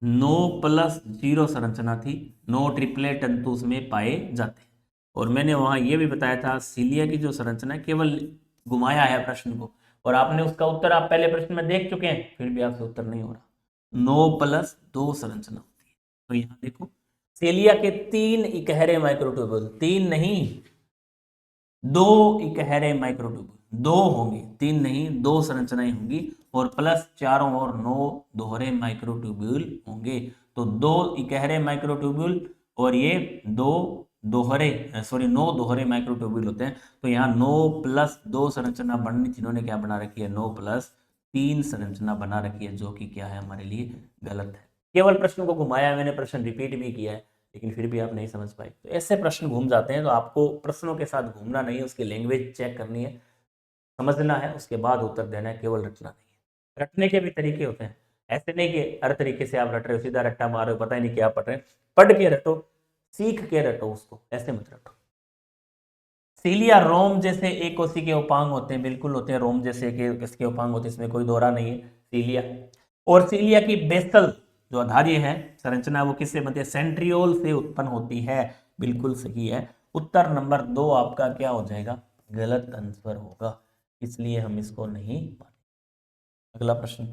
9+0 संरचना थी, 9 ट्रिपलेट तंतु उसमें पाए जाते हैं। और मैंने वहां यह भी बताया था सीलिया की जो संरचना है, केवल घुमाया है प्रश्न को, और आपने उसका उत्तर आप पहले प्रश्न में देख चुके हैं, फिर भी आपसे उत्तर नहीं हो रहा। 9+2 संरचना होती है। तो यहाँ देखो सीलिया के 3 इकहरे माइक्रोट्यूब्यूल, 3 नहीं 2 इकहरे माइक्रोट्यूब्यूल, 2 होंगे, 3 नहीं 2 संरचनाएं होंगी, और प्लस चारों ओर 9 दोहरे माइक्रोट्यूब्यूल होंगे। तो 2 इकहरे माइक्रोट्यूब्यूल और ये 2 9 दोहरे माइक्रोट्यूब्यूल होते हैं। तो यहाँ 9+2 संरचना बननी, जिन्होंने क्या बना रखी है? 9+3 संरचना बना रखी है, जो कि क्या है? हमारे लिए गलत है। केवल प्रश्न को घुमाया, मैंने प्रश्न रिपीट भी किया है, लेकिन फिर भी आप नहीं समझ पाए। तो ऐसे प्रश्न घूम जाते हैं, तो आपको प्रश्नों के साथ घूमना नहीं है, उसकी लैंग्वेज चेक करनी है, समझना है, उसके बाद उत्तर देना है, केवल रटना नहीं है। रटने के भी तरीके होते हैं, ऐसे नहीं कि हर तरीके से आप रट रहे हो, सीधा रट्टा मार रहे हो, पता ही नहीं क्या पढ़ रहे हैं। पढ़ के रटो, सीख के रटो उसको, ऐसे मत रटो। सीलिया रोम जैसे एक कोशी के उपांग होते हैं, बिल्कुल होते हैं, रोम जैसे के किसके उपांग होते हैं, इसमें कोई दोहरा नहीं है, सीलिया। और सीलिया की बेसल जो आधार्य है संरचना, वो किससे बनती है? सेंट्रियोल से उत्पन्न होती है, बिल्कुल सही है। उत्तर नंबर 2 आपका क्या हो जाएगा? गलत आंसर होगा, इसलिए हम इसको नहीं मानेंगे। अगला प्रश्न,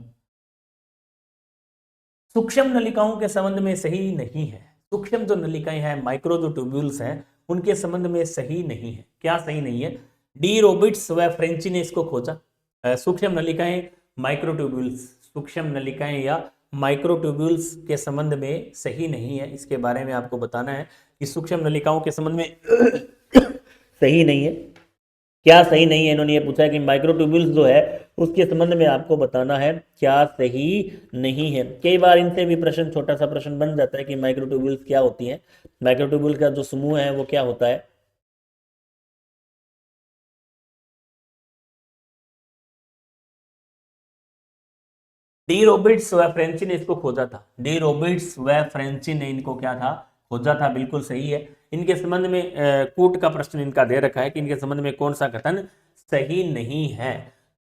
सूक्ष्म नलिकाओं के संबंध में सही नहीं है। सूक्ष्म जो नलिकाएं हैं, माइक्रो जो ट्यूब्यूल्स हैं, उनके संबंध में सही नहीं है। क्या सही नहीं है? डी रॉबिट्स व फ्रेंची ने इसको खोजा। सूक्ष्म नलिकाएं, माइक्रो ट्यूब्यूल्स, सूक्ष्म नलिकाएं या माइक्रो ट्यूब्यूल्स के संबंध में सही नहीं है। इसके बारे में आपको बताना है कि सूक्ष्म नलिकाओं के संबंध में सही नहीं है। क्या सही नहीं है? इन्होंने ये पूछा है कि माइक्रो ट्यूब्यूल्स जो है उसके संबंध में आपको बताना है क्या सही नहीं है। कई बार इनसे भी प्रश्न, छोटा सा प्रश्न बन जाता है कि माइक्रोट्यूब्यूल्स क्या होती हैं। माइक्रोट्यूब्यूल का जो समूह है वो क्या होता है। डी रॉबर्ट्स व फ्रेंची ने इसको खोजा था। डी रॉबर्ट्स व फ्रेंची ने इनको क्या था, खोजा था। बिल्कुल सही है। इनके संबंध में कूट का प्रश्न इनका दे रखा है कि इनके संबंध में कौन सा कथन सही नहीं है।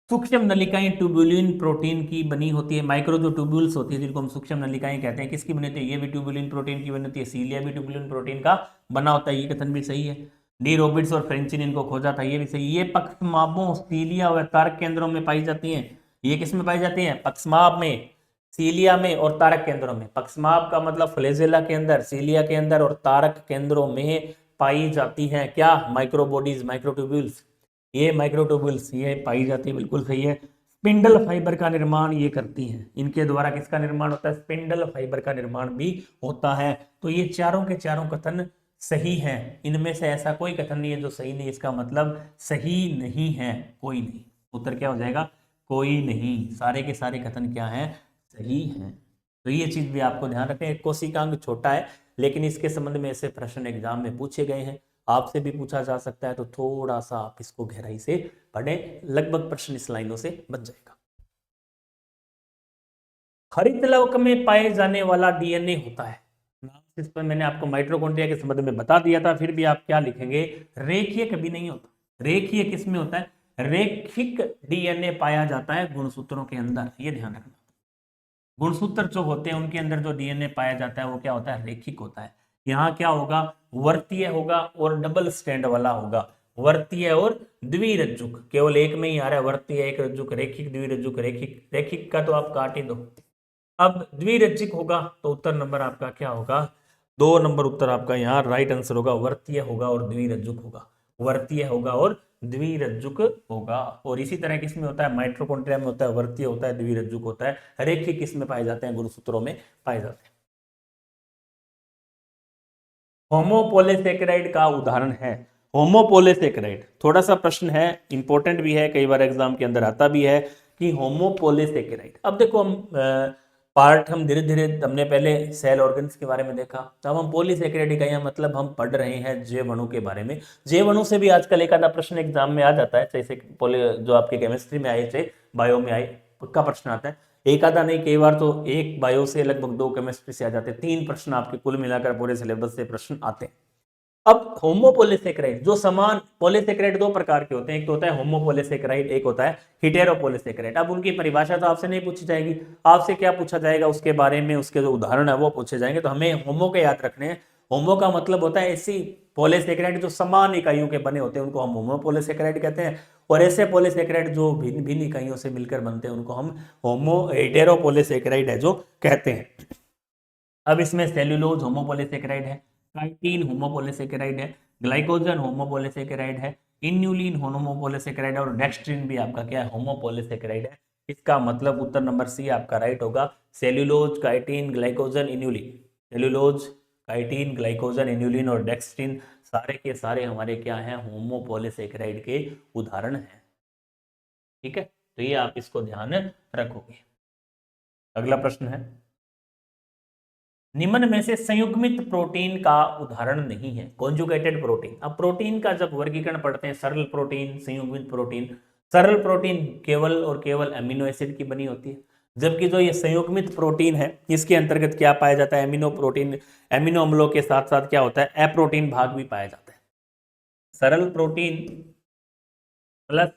सूक्ष्म नलिकाएं ट्यूबुलिन प्रोटीन की बनी होती है। माइक्रो जो ट्यूब्यूल्स होती है जिनको हम सूक्ष्म नलिकाएं कहते हैं, किसकी बनी होती है, ये भी ट्यूबुलिन प्रोटीन की बनी होती है। सीलिया भी ट्यूबुलिन प्रोटीन का बना होता है। ये कथन भी सही है। डी रॉबर्ट्स और फ्रेंची ने इनको खोजा था, ये भी सही। ये पक्षमाभों, सीलिया व तारक केंद्रों में पाई जाती हैं। ये किस में पाई जाती हैं, पक्षमाभ में, सीलिया में और तारक केंद्रों में। पक्षमाभ का मतलब फ्लैजेला के अंदर, सीलिया के अंदर और तारक केंद्रों में पाई जाती हैं क्या, माइक्रोबॉडीज, माइक्रोट्यूब्यूल्स। ये माइक्रोट्यूब्यूल्स ये पाई जाती है, बिल्कुल सही है। स्पिंडल फाइबर का निर्माण ये करती हैं। इनके द्वारा किसका निर्माण होता है, स्पिंडल फाइबर का निर्माण भी होता है। तो ये चारों के चारों कथन सही हैं। इनमें से ऐसा कोई कथन नहीं है जो सही नहीं। इसका मतलब सही नहीं है, कोई नहीं। उत्तर क्या हो जाएगा, कोई नहीं। सारे के सारे कथन क्या हैं, सही हैं। तो ये चीज भी आपको ध्यान रखें। एक कोशिकांग छोटा है, लेकिन इसके संबंध में ऐसे प्रश्न एग्जाम में पूछे गए हैं, आपसे भी पूछा जा सकता है। तो थोड़ा सा आप इसको गहराई से पढ़ें, लगभग प्रश्न इस लाइनों से बन जाएगा। हरित लवक में पाए जाने वाला डीएनए होता है। नाम इस पर मैंने आपको माइटोकॉन्ड्रिया के संबंध में बता दिया था, फिर भी आप क्या लिखेंगे, रेखीय कभी नहीं होता। रेखीय किस में होता है, रेखिक डीएनए पाया जाता है गुणसूत्रों के अंदर, ये ध्यान रखना। गुणसूत्र जो होते हैं उनके अंदर जो डीएनए पाया जाता है वो क्या होता है, रेखिक होता है। यहाँ क्या होगा, वर्तीय होगा और डबल स्टैंड वाला होगा। वर्तीय और द्विरज्जुक, केवल एक में ही आ रहा है, वर्तीय एक रज्जुक, रेखिक द्विरज्जुक, रेखिक, रेखिक का तो आप काट ही दो। अब द्विरज्जिक होगा तो उत्तर नंबर आपका क्या होगा, 2 नंबर उत्तर आपका यहाँ राइट आंसर होगा। वर्तीय होगा और द्विरज्जुक होगा, वर्तीय होगा और द्विरज्जुक होगा। और इसी तरह किसमें होता है, माइटोकॉन्ड्रिया में होता है, वर्तीय होता है, द्विरज्जुक होता है। रेखिक किसमें पाए जाते हैं, गुणसूत्रों में पाए जाते हैं। होमोपोलिसेकेराइड का उदाहरण है। होमोपोलिसेकेराइड थोड़ा सा प्रश्न है, इंपॉर्टेंट भी है, कई बार एग्जाम के अंदर आता भी है कि होमोपोलिसेकेराइड। अब देखो हम पार्ट हम धीरे धीरे, हमने पहले सेल ऑर्गन्स के बारे में देखा, तब हम पॉलीसेकेराइड इकाइयां, मतलब हम पढ़ रहे हैं जैवअणु के बारे में। जैवअणु से भी आजकल एक आधा प्रश्न एग्जाम में आ जाता है, जैसे जो आपके केमिस्ट्री में आए, चाहे बायो में आए, पक्का प्रश्न आता है। एक आधा नहीं, कई बार तो एक बायो से लगभग 2 केमिस्ट्री से आ जाते हैं। 3 प्रश्न आपके कुल मिलाकर पूरे सिलेबस से प्रश्न आते हैं। अब होमोपोलिसेकेराइड, जो समान पॉलीसेकेराइड 2 प्रकार के होते हैं, एक तो होता है होमोपोलिसेकेराइड, एक होता है हेटेरोपोलिसेकेराइड। अब उनकी परिभाषा तो आपसे नहीं पूछी जाएगी, आपसे क्या पूछा जाएगा, उसके बारे में, उसके जो उदाहरण है वो पूछे जाएंगे। तो हमें होमो के याद रखने हैं। होमो का मतलब होता है ऐसी पॉलीसेकेराइड जो समान इकाइयों के बने होते हैं, उनको हम होमोपोलिसेकेराइड कहते हैं। और ऐसे पॉलीसेकेराइड जो भिन्न भिन्न इकाइयों से मिलकर बनते हैं, उनको हम होमो हेटेरोपोलिसेकेराइड है जो कहते हैं। अब इसमें सेल्यूलोज होमोपोलिसेकेराइड है, काइटिन होमोपोलिसेकेराइड है, ग्लाइकोजन होमोपोलिसेकेराइड है, इन्यूलिन होमोपोलिसेकेराइड और डेक्स्ट्रिन भी आपका क्या है, होमोपोलिसेकेराइड है। इसका मतलब उत्तर नंबर सी आपका राइट होगा। Cellulose, chitin, glycogen, inulin. Cellulose, chitin, glycogen, inulin और डेक्स्ट्रिन सारे के सारे हमारे क्या हैं, होमोपोलिसेकेराइड के उदाहरण हैं। ठीक है, तो ये आप इसको ध्यान रखोगे। अगला प्रश्न है, निम्न में से संयुग्मित प्रोटीन का उदाहरण नहीं है। Conjugated protein. अब प्रोटीन का जब वर्गीकरण पढ़ते हैं, सरल प्रोटीन, संयुग्मित प्रोटीन। सरल प्रोटीन केवल और केवल अमीनो एसिड की बनी होती है, जबकि जो ये संयुग्मित प्रोटीन है इसके अंतर्गत क्या पाया जाता है, एमिनो प्रोटीन, एमिनो अम्लों के साथ साथ क्या होता है, अप्रोटीन भाग भी पाया जाता है। सरल प्रोटीन प्लस,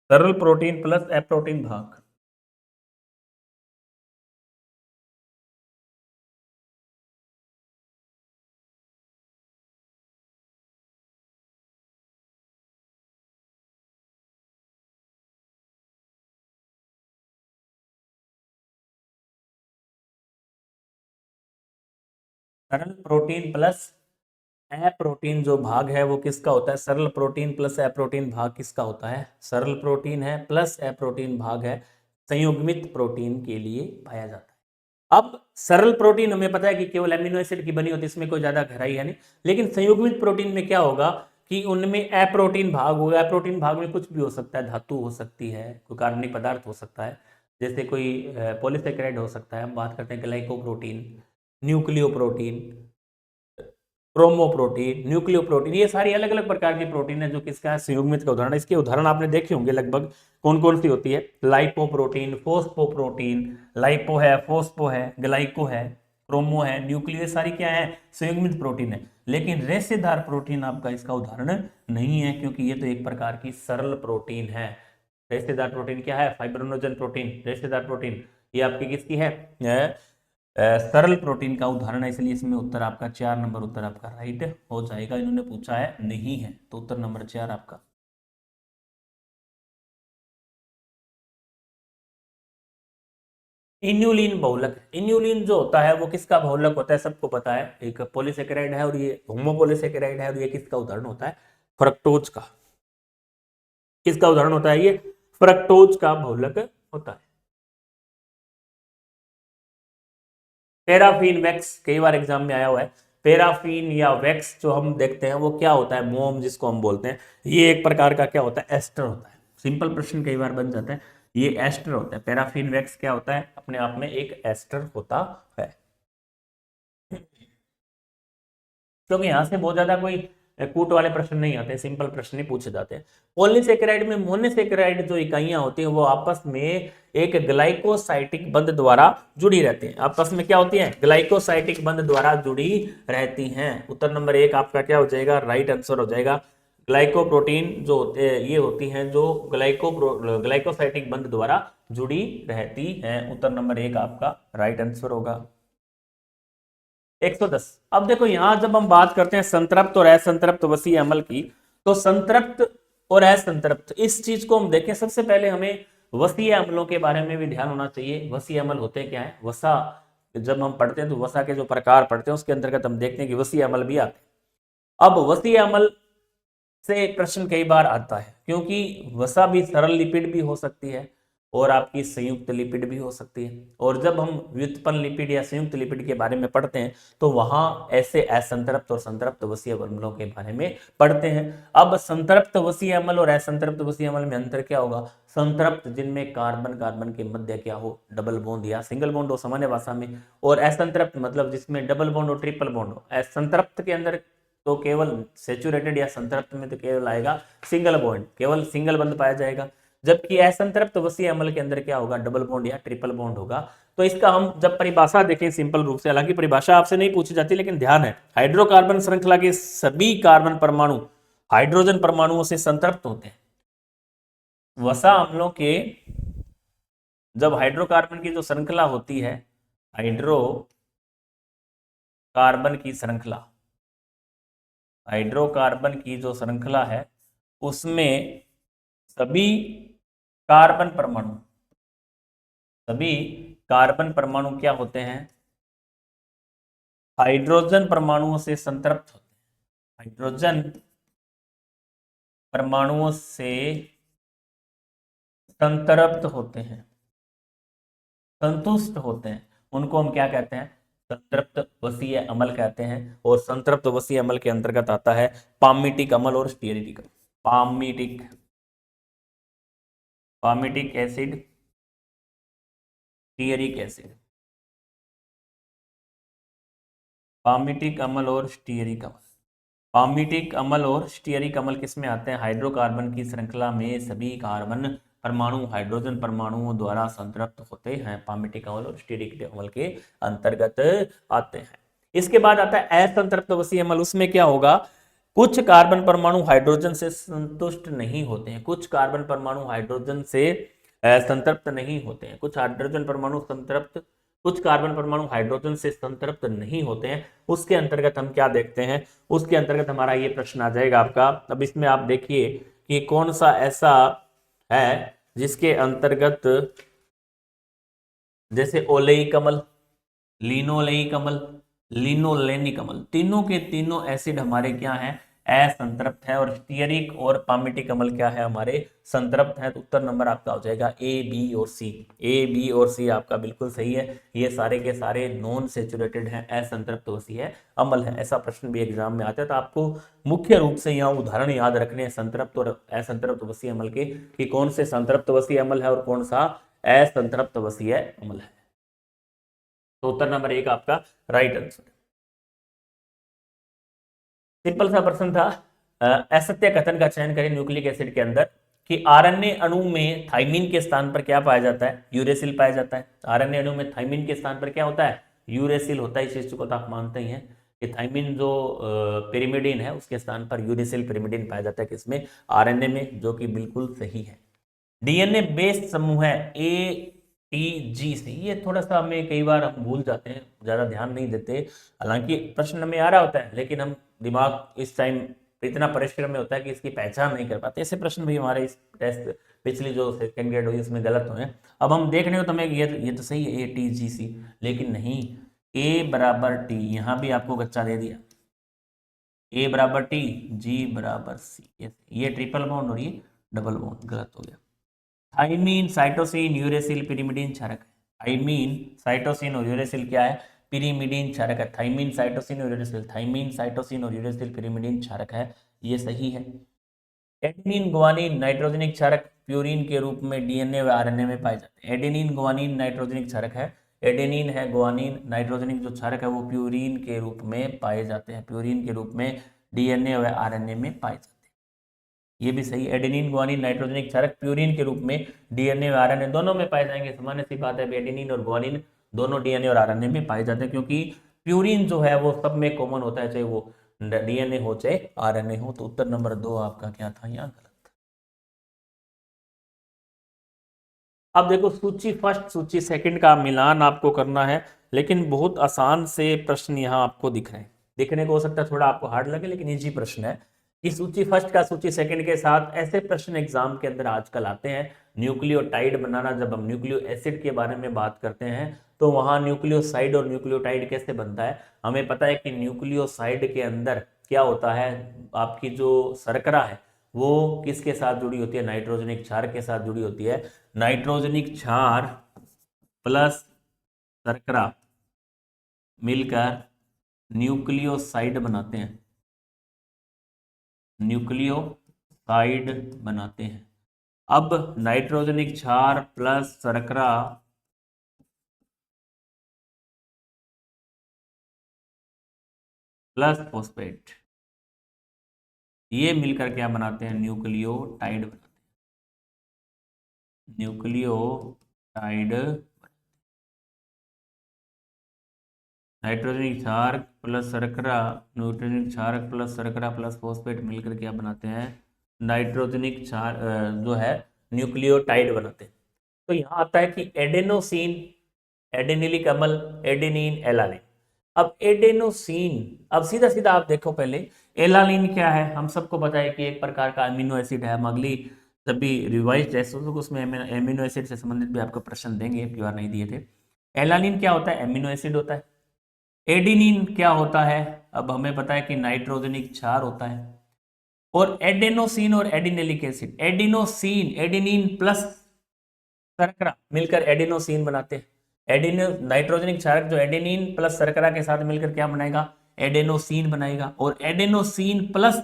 सरल प्रोटीन प्लस अप्रोटीन भाग। सरल प्रोटीन प्लस अप्रोटीन जो भाग है वो किसका होता है, सरल प्रोटीन प्लस अप्रोटीन भाग किसका होता है, सरल प्रोटीन है प्लस अप्रोटीन भाग है, संयुग्मित प्रोटीन के लिए पाया जाता है। अब सरल प्रोटीन हमें पता है कि केवल एमिनो एसिड की बनी होती है, इसमें कोई ज्यादा गहराई है नहीं। लेकिन संयुग्मित प्रोटीन में क्या होगा, कि उनमें अप्रोटीन भाग होगा। अप्रोटीन भाग में कुछ भी हो सकता है, धातु हो सकती है, कोई कार्बनिक पदार्थ हो सकता है, जैसे कोई पॉलीसेकेराइड हो सकता है। हम बात करते हैं ग्लाइकोप्रोटीन, न्यूक्लियोप्रोटीन, प्रोमोप्रोटीन, न्यूक्लियोप्रोटीन, ये सारी अलग अलग प्रकार की प्रोटीन है जो किसका संयुग्मित का उदाहरण है। इसके उदाहरण आपने देखे होंगे लगभग, कौन कौन सी होती है? लाइपोप्रोटीन, फोस्फोप्रोटीन, लाइपो है, फोस्फो है, ग्लाइको है, क्रोमो है, न्यूक्लियो, ये सारी क्या है? संयुग्मित प्रोटीन है। लेकिन रेशेदार प्रोटीन आपका इसका उदाहरण नहीं है, क्योंकि ये तो एक प्रकार की सरल प्रोटीन है। रेशेदार प्रोटीन क्या है? फाइब्रोनोजन प्रोटीन, रेशेदार प्रोटीन, ये आपकी किसकी है? सरल प्रोटीन का उदाहरण है। इसलिए इसमें उत्तर आपका 4 नंबर उत्तर आपका राइट हो जाएगा। इन्होंने पूछा है नहीं है, तो उत्तर नंबर 4 आपका। इन्युलिन बहुलक, इन्युलिन जो होता है वो किसका बहुलक होता है? सबको पता है, एक पॉलीसेकेराइड है और ये होमोपॉलीसेकेराइड है, और ये किसका उदाहरण होता है? फ्रक्टोज का। किसका उदाहरण होता है? ये फ्रक्टोज का बहुलक होता है। पैराफिन वैक्स कई बार एग्जाम में आया हुआ है। पैराफिन या वैक्स जो हम देखते हैं वो क्या होता है? मोम जिसको हम बोलते हैं, ये एक प्रकार का क्या होता है? एस्टर होता है। सिंपल प्रश्न कई बार बन जाता है, ये एस्टर होता है। पैराफिन वैक्स क्या होता है? अपने आप में एक एस्टर होता है। क्योंकि यहां से बहुत ज्यादा कोई कूट वाले प्रश्न नहीं आते, सिंपल प्रश्न ही पूछे जाते हैं। पॉलीसेकेराइड में मोनोसेकेराइड जो इकाइयां होती हैं वो आपस में एक ग्लाइकोसाइटिक बंध द्वारा जुड़ी रहती हैं। आपस में क्या होती हैं? ग्लाइकोसाइटिक बंध द्वारा जुड़ी रहती हैं। उत्तर नंबर 1 आपका क्या हो जाएगा? राइट आंसर हो जाएगा। ग्लाइकोप्रोटीन जो होते हैं ये होती हैं जो ग्लाइकोसाइटिक बंध द्वारा जुड़ी रहती हैं। उत्तर नंबर 1 आपका राइट आंसर होगा। 110। अब देखो यहां जब हम बात करते हैं संतृप्त और असंतृप्त वसीय अम्ल की, तो संतृप्त और असंतृप्त इस चीज को हम देखें, सबसे पहले हमें वसीय अम्लों के बारे में भी ध्यान होना चाहिए। वसीय अम्ल होते क्या है? वसा जब हम पढ़ते हैं तो वसा के जो प्रकार पढ़ते हैं उसके अंतर्गत हम देखते हैं कि वसीय अम्ल भी आते हैं। अब वसीय अम्ल से प्रश्न कई बार आता है, क्योंकि वसा भी सरल लिपिड भी हो सकती है और आपकी संयुक्त लिपिड भी हो सकती है। और जब हम व्युत्पन्न लिपिड या संयुक्त लिपिड के बारे में पढ़ते हैं तो वहां ऐसे असंतृप्त और संतृप्त वसीय अम्लों के बारे में पढ़ते हैं। अब संतृप्त वसीय अम्ल और असंतृप्त वसीय अम्ल में अंतर क्या होगा? संतृप्त जिनमें कार्बन कार्बन के मध्य क्या हो? डबल बॉन्ड या सिंगल बॉन्ड हो सामान्य भाषा में, और असंतृप्त मतलब जिसमें डबल बॉन्ड और ट्रिपल बॉन्ड हो। असंतृप्त के अंदर तो केवल सेचुरेटेड या संतृप्त में तो केवल आएगा सिंगल बॉन्ड, केवल सिंगल बंध पाया जाएगा। जबकि असंतृप्त वसीय अम्ल के अंदर क्या होगा? डबल बॉन्ड या ट्रिपल बॉन्ड होगा। तो इसका हम जब परिभाषा देखें सिंपल रूप से, हालांकि परिभाषा आपसे नहीं पूछी जाती लेकिन ध्यान है, हाइड्रोकार्बन श्रृंखला के सभी कार्बन परमाणु हाइड्रोजन परमाणुओं से संतृप्त होते हैं। वसा अम्लों के जब हाइड्रोकार्बन की जो श्रृंखला होती है, हाइड्रोकार्बन की श्रृंखला, हाइड्रोकार्बन की जो श्रृंखला है उसमें सभी कार्बन परमाणु, सभी कार्बन परमाणु क्या होते हैं? हाइड्रोजन परमाणुओं से संतृप्त होते हैं। हाइड्रोजन परमाणुओं से संतृप्त होते हैं, संतुष्ट होते हैं, उनको हम क्या कहते हैं? संतृप्त वसीय अम्ल कहते हैं। और संतृप्त वसीय अम्ल के अंतर्गत आता है पामीटिक अम्ल और स्टीयरिक अम्ल। पामीटिक, पामीटिक एसिड, स्टीयरिक एसिड, पामीटिक अम्ल और स्टीयरिक अम्ल। पामीटिक अम्ल और स्टीयरिक अम्ल किस में आते हैं? हाइड्रोकार्बन की श्रृंखला में सभी कार्बन परमाणु हाइड्रोजन परमाणुओं द्वारा संतृप्त होते हैं, पामीटिक अम्ल और स्टीयरिक अम्ल के अंतर्गत आते हैं। इसके बाद आता है असंतृप्त वसीय अम्ल। उसमें क्या होगा? कुछ कार्बन परमाणु हाइड्रोजन से संतुष्ट नहीं होते हैं, कुछ कार्बन परमाणु हाइड्रोजन से संतृप्त नहीं होते हैं, कुछ हाइड्रोजन परमाणु संतृप्त, कुछ कार्बन परमाणु हाइड्रोजन से संतृप्त नहीं होते हैं। उसके अंतर्गत हम क्या देखते हैं? उसके अंतर्गत हमारा ये प्रश्न आ जाएगा आपका। अब इसमें आप देखिए कि कौन सा ऐसा है जिसके अंतर्गत, जैसे ओलेइक अम्ल, लिनोलेइक अम्ल, लिनोलेनिक अम्ल, तीनों के तीनों एसिड हमारे क्या हैं? असंतृप्त है, और स्टीयरिक और पामिटिक अम्ल क्या है, हमारे संतृप्त है। तो उत्तर नंबर आपका हो जाएगा ए, बी और सी। ए, बी और सी आपका बिल्कुल सही है। ये सारे के सारे नॉन सेचुरेटेड हैं, असंतृप्त वसीय अम्ल है। ऐसा प्रश्न भी एग्जाम में आता है। तो आपको मुख्य रूप से यहाँ उदाहरण याद रखने हैं संतृप्त और असंतृप्त वसीय अम्ल के, कि कौन से संतृप्त वसीय अम्ल है और कौन सा असंतृप्त वसीय अम्ल है। तो उत्तर नंबर 1 आपका राइट आंसर। सिंपल सा प्रश्न था। असत्य कथन का चयन करें न्यूक्लिक एसिड के अंदर, कि आरएनए अणु में थाइमिन के स्थान पर क्या पाया जाता है, यूरेसिल पाया जाता है। आरएनए अणु में थाइमिन के स्थान पर क्या होता है, यूरेसिल होता है। इस चीज को तो आप मानते ही हैं कि थाइमिन जो पिरिमिडिन है उसके स्थान पर यूरेसिल पिरिमिडिन पाया जाता है, किसमें, आरएनए में, जो कि बिल्कुल सही है। डीएनए बेस्ड समूह है ATGC। ये थोड़ा सा हमें कई बार हम भूल जाते हैं, ज्यादा ध्यान नहीं देते। हालांकि प्रश्न में आ रहा होता है, लेकिन हम दिमाग इस टाइम इतना परिश्रम में होता है कि इसकी पहचान नहीं कर पाते। ऐसे प्रश्न भी हमारे इस टेस्ट पिछली जो सेकेंड ग्रेड हुई उसमें गलत हुए हैं। अब हम देखने को तो हमें ये तो सही है ATGC, लेकिन नहीं, A बराबर T, यहाँ भी आपको कच्चा दे दिया। A बराबर T, G बराबर C, ये ट्रिपल बॉन्ड और ये डबल बॉन्ड, गलत हो गया। थाइमीन, साइटोसिन, यूरेसिल, पिरिमिडीन क्षारक है। थाइमीन, साइटोसिन और यूरेसिल क्या है, पिरिमिडीन क्षारक है। थाइमीन, साइटोसिन और यूरेसिल, थाइमीन, साइटोसिन और यूरेसिल पिरिमिडीन क्षारक है, ये सही है। एडेनिन, गुआनिन नाइट्रोजनिक क्षारक प्यूरिन के रूप में डीएनए व आरएनए में पाए जाते हैं। एडेनिन, गुआनिन नाइट्रोजनिक क्षारक है। एडेनिन है, गुआनिन नाइट्रोजनिक जो क्षारक है वो प्यूरिन के रूप में पाए जाते हैं। प्यूरिन के रूप में डीएनए व आरएनए में पाए जाते हैं, ये भी सही। एडेनिन, गुआनिन नाइट्रोजनिक क्षारक प्यूरिन के रूप में डीएनए और आरएनए दोनों में पाए जाएंगे। सामान्य सी बात है, एडेनिन और गुआनिन दोनों डीएनए और आरएनए में पाए जाते हैं, क्योंकि प्यूरिन जो है वो सब में कॉमन होता है, चाहे वो डीएनए हो चाहे आरएनए हो। तो उत्तर नंबर 2 आपका क्या था, यहाँ गलत। अब देखो, सूची फर्स्ट सूची सेकंड का मिलान आपको करना है, लेकिन बहुत आसान से प्रश्न यहाँ आपको दिख रहे हैं। दिखने को हो सकता है थोड़ा आपको हार्ड लगे, लेकिन इजी प्रश्न है। कि सूची फर्स्ट का सूची सेकंड के साथ ऐसे प्रश्न एग्जाम के अंदर आजकल आते हैं। न्यूक्लियोटाइड बनाना, जब हम न्यूक्लियो एसिड के बारे में बात करते हैं तो वहां न्यूक्लियोसाइड और न्यूक्लियोटाइड कैसे बनता है। हमें पता है कि न्यूक्लियोसाइड के अंदर क्या होता है, आपकी जो शर्करा है वो किसके साथ जुड़ी होती है, नाइट्रोजनिक क्षार के साथ जुड़ी होती है। नाइट्रोजनिक क्षार प्लस शर्करा मिलकर न्यूक्लियोसाइड बनाते हैं, न्यूक्लियोसाइड बनाते हैं। अब नाइट्रोजनिक क्षार प्लस शर्करा प्लस फॉस्फेट, ये मिलकर क्या बनाते हैं, न्यूक्लियोटाइड बनाते हैं। न्यूक्लियोटाइड, नाइट्रोजनिक क्षार प्लस शर्करा, नाइट्रोजनिक क्षार प्लस शर्करा प्लस फॉस्फेट मिलकर क्या बनाते हैं, नाइट्रोजनिक क्षार जो है न्यूक्लियोटाइड बनाते हैं। तो यहाँ आता है कि एडेनोसिन, एडेनिलिक अम्ल, एडेनिन, एलानिन। अब एडेनोसिन, अब सीधा सीधा आप देखो पहले, एलानिन क्या है, हम सबको पता है कि एक प्रकार का अमीनो एसिड है। हम अगली जब भी रिवाइज टेस्ट होगा उसमें एमिनो एसिड से संबंधित भी आपको प्रश्न देंगे, एक बार नहीं दिए थे। एलानिन क्या होता है, एमिनो एसिड होता है। एडेनिन क्या होता है, अब हमें पता है कि नाइट्रोजनिक क्षार होता है। और एडेनोसिन और adenylic acid, adenosine, adenine plus शर्करा मिलकर एडिनोसिन बनाते हैं। एडिनो नाइट्रोजनिक क्षारक जो एडेनिन प्लस शर्करा के साथ मिलकर क्या बनाएगा, एडेनोसिन बनाएगा। और adenosine plus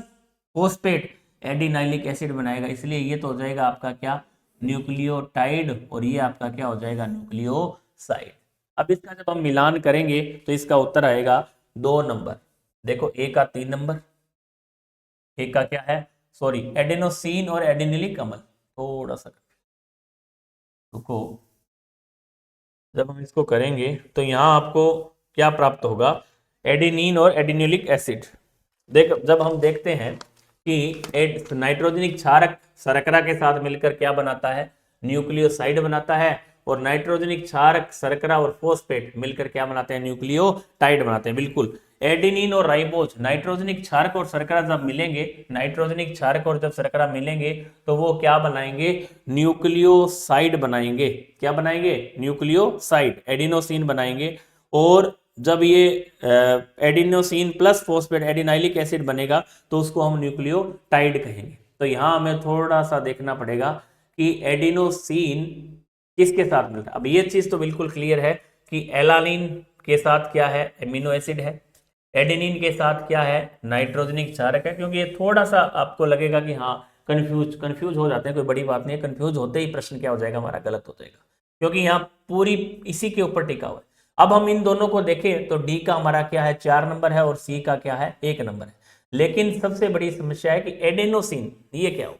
phosphate adenylic acid बनाएगा। इसलिए ये तो हो जाएगा आपका क्या, न्यूक्लियोटाइड, और ये आपका क्या हो जाएगा, न्यूक्लियोसाइड। अब इसका जब हम मिलान करेंगे तो इसका उत्तर आएगा 2 नंबर। देखो, ए का 3 नंबर, ए का क्या है, सॉरी, एडेनोसिन और एडिनिलिक अम्ल। थोड़ा सा रुको, जब हम इसको करेंगे तो यहाँ आपको क्या प्राप्त होगा, एडेनिन और एडिनिलिक एसिड। देख, जब हम देखते हैं कि नाइट्रोजनिक क्षारक शर्करा के साथ मिलकर क्या बनाता है, न्यूक्लियोसाइड बनाता है। और नाइट्रोजनिक क्षारक शर्करा और फोस्फेट मिलकर क्या बनाते हैं, न्यूक्लियोटाइड बनाते हैं। बिल्कुल, एडेनिन और राइबोज, नाइट्रोजनिक क्षारक और शर्करा जब मिलेंगे, नाइट्रोजनिक क्षारक और जब शर्करा मिलेंगे तो वो क्या बनाएंगे, न्यूक्लियोसाइड बनाएंगे। क्या बनाएंगे, न्यूक्लियोसाइड, एडिनोसिन बनाएंगे। और जब ये adenosine plus phosphate adenylic acid बनेगा तो उसको हम न्यूक्लियोटाइड कहेंगे। तो यहां हमें थोड़ा सा देखना पड़ेगा कि एडिनोसिन किसके साथ मिलता है। अब ये चीज तो बिल्कुल क्लियर है कि एलानिन के साथ क्या है, एमिनो एसिड है, एडेनिन के साथ क्या है, नाइट्रोजनिक क्षारक है। क्योंकि ये थोड़ा सा आपको लगेगा कि हाँ कंफ्यूज हो जाते हैं, कोई बड़ी बात नहीं है, कंफ्यूज होते ही प्रश्न क्या हो जाएगा हमारा, गलत हो जाएगा, क्योंकि यहाँ पूरी इसी के ऊपर टिका हुआ है। अब हम इन दोनों को देखें तो डी का हमारा क्या है 4 नंबर है और सी का क्या है 1 नंबर है। लेकिन सबसे बड़ी समस्या है कि एडेनोसिन ये क्या होगा,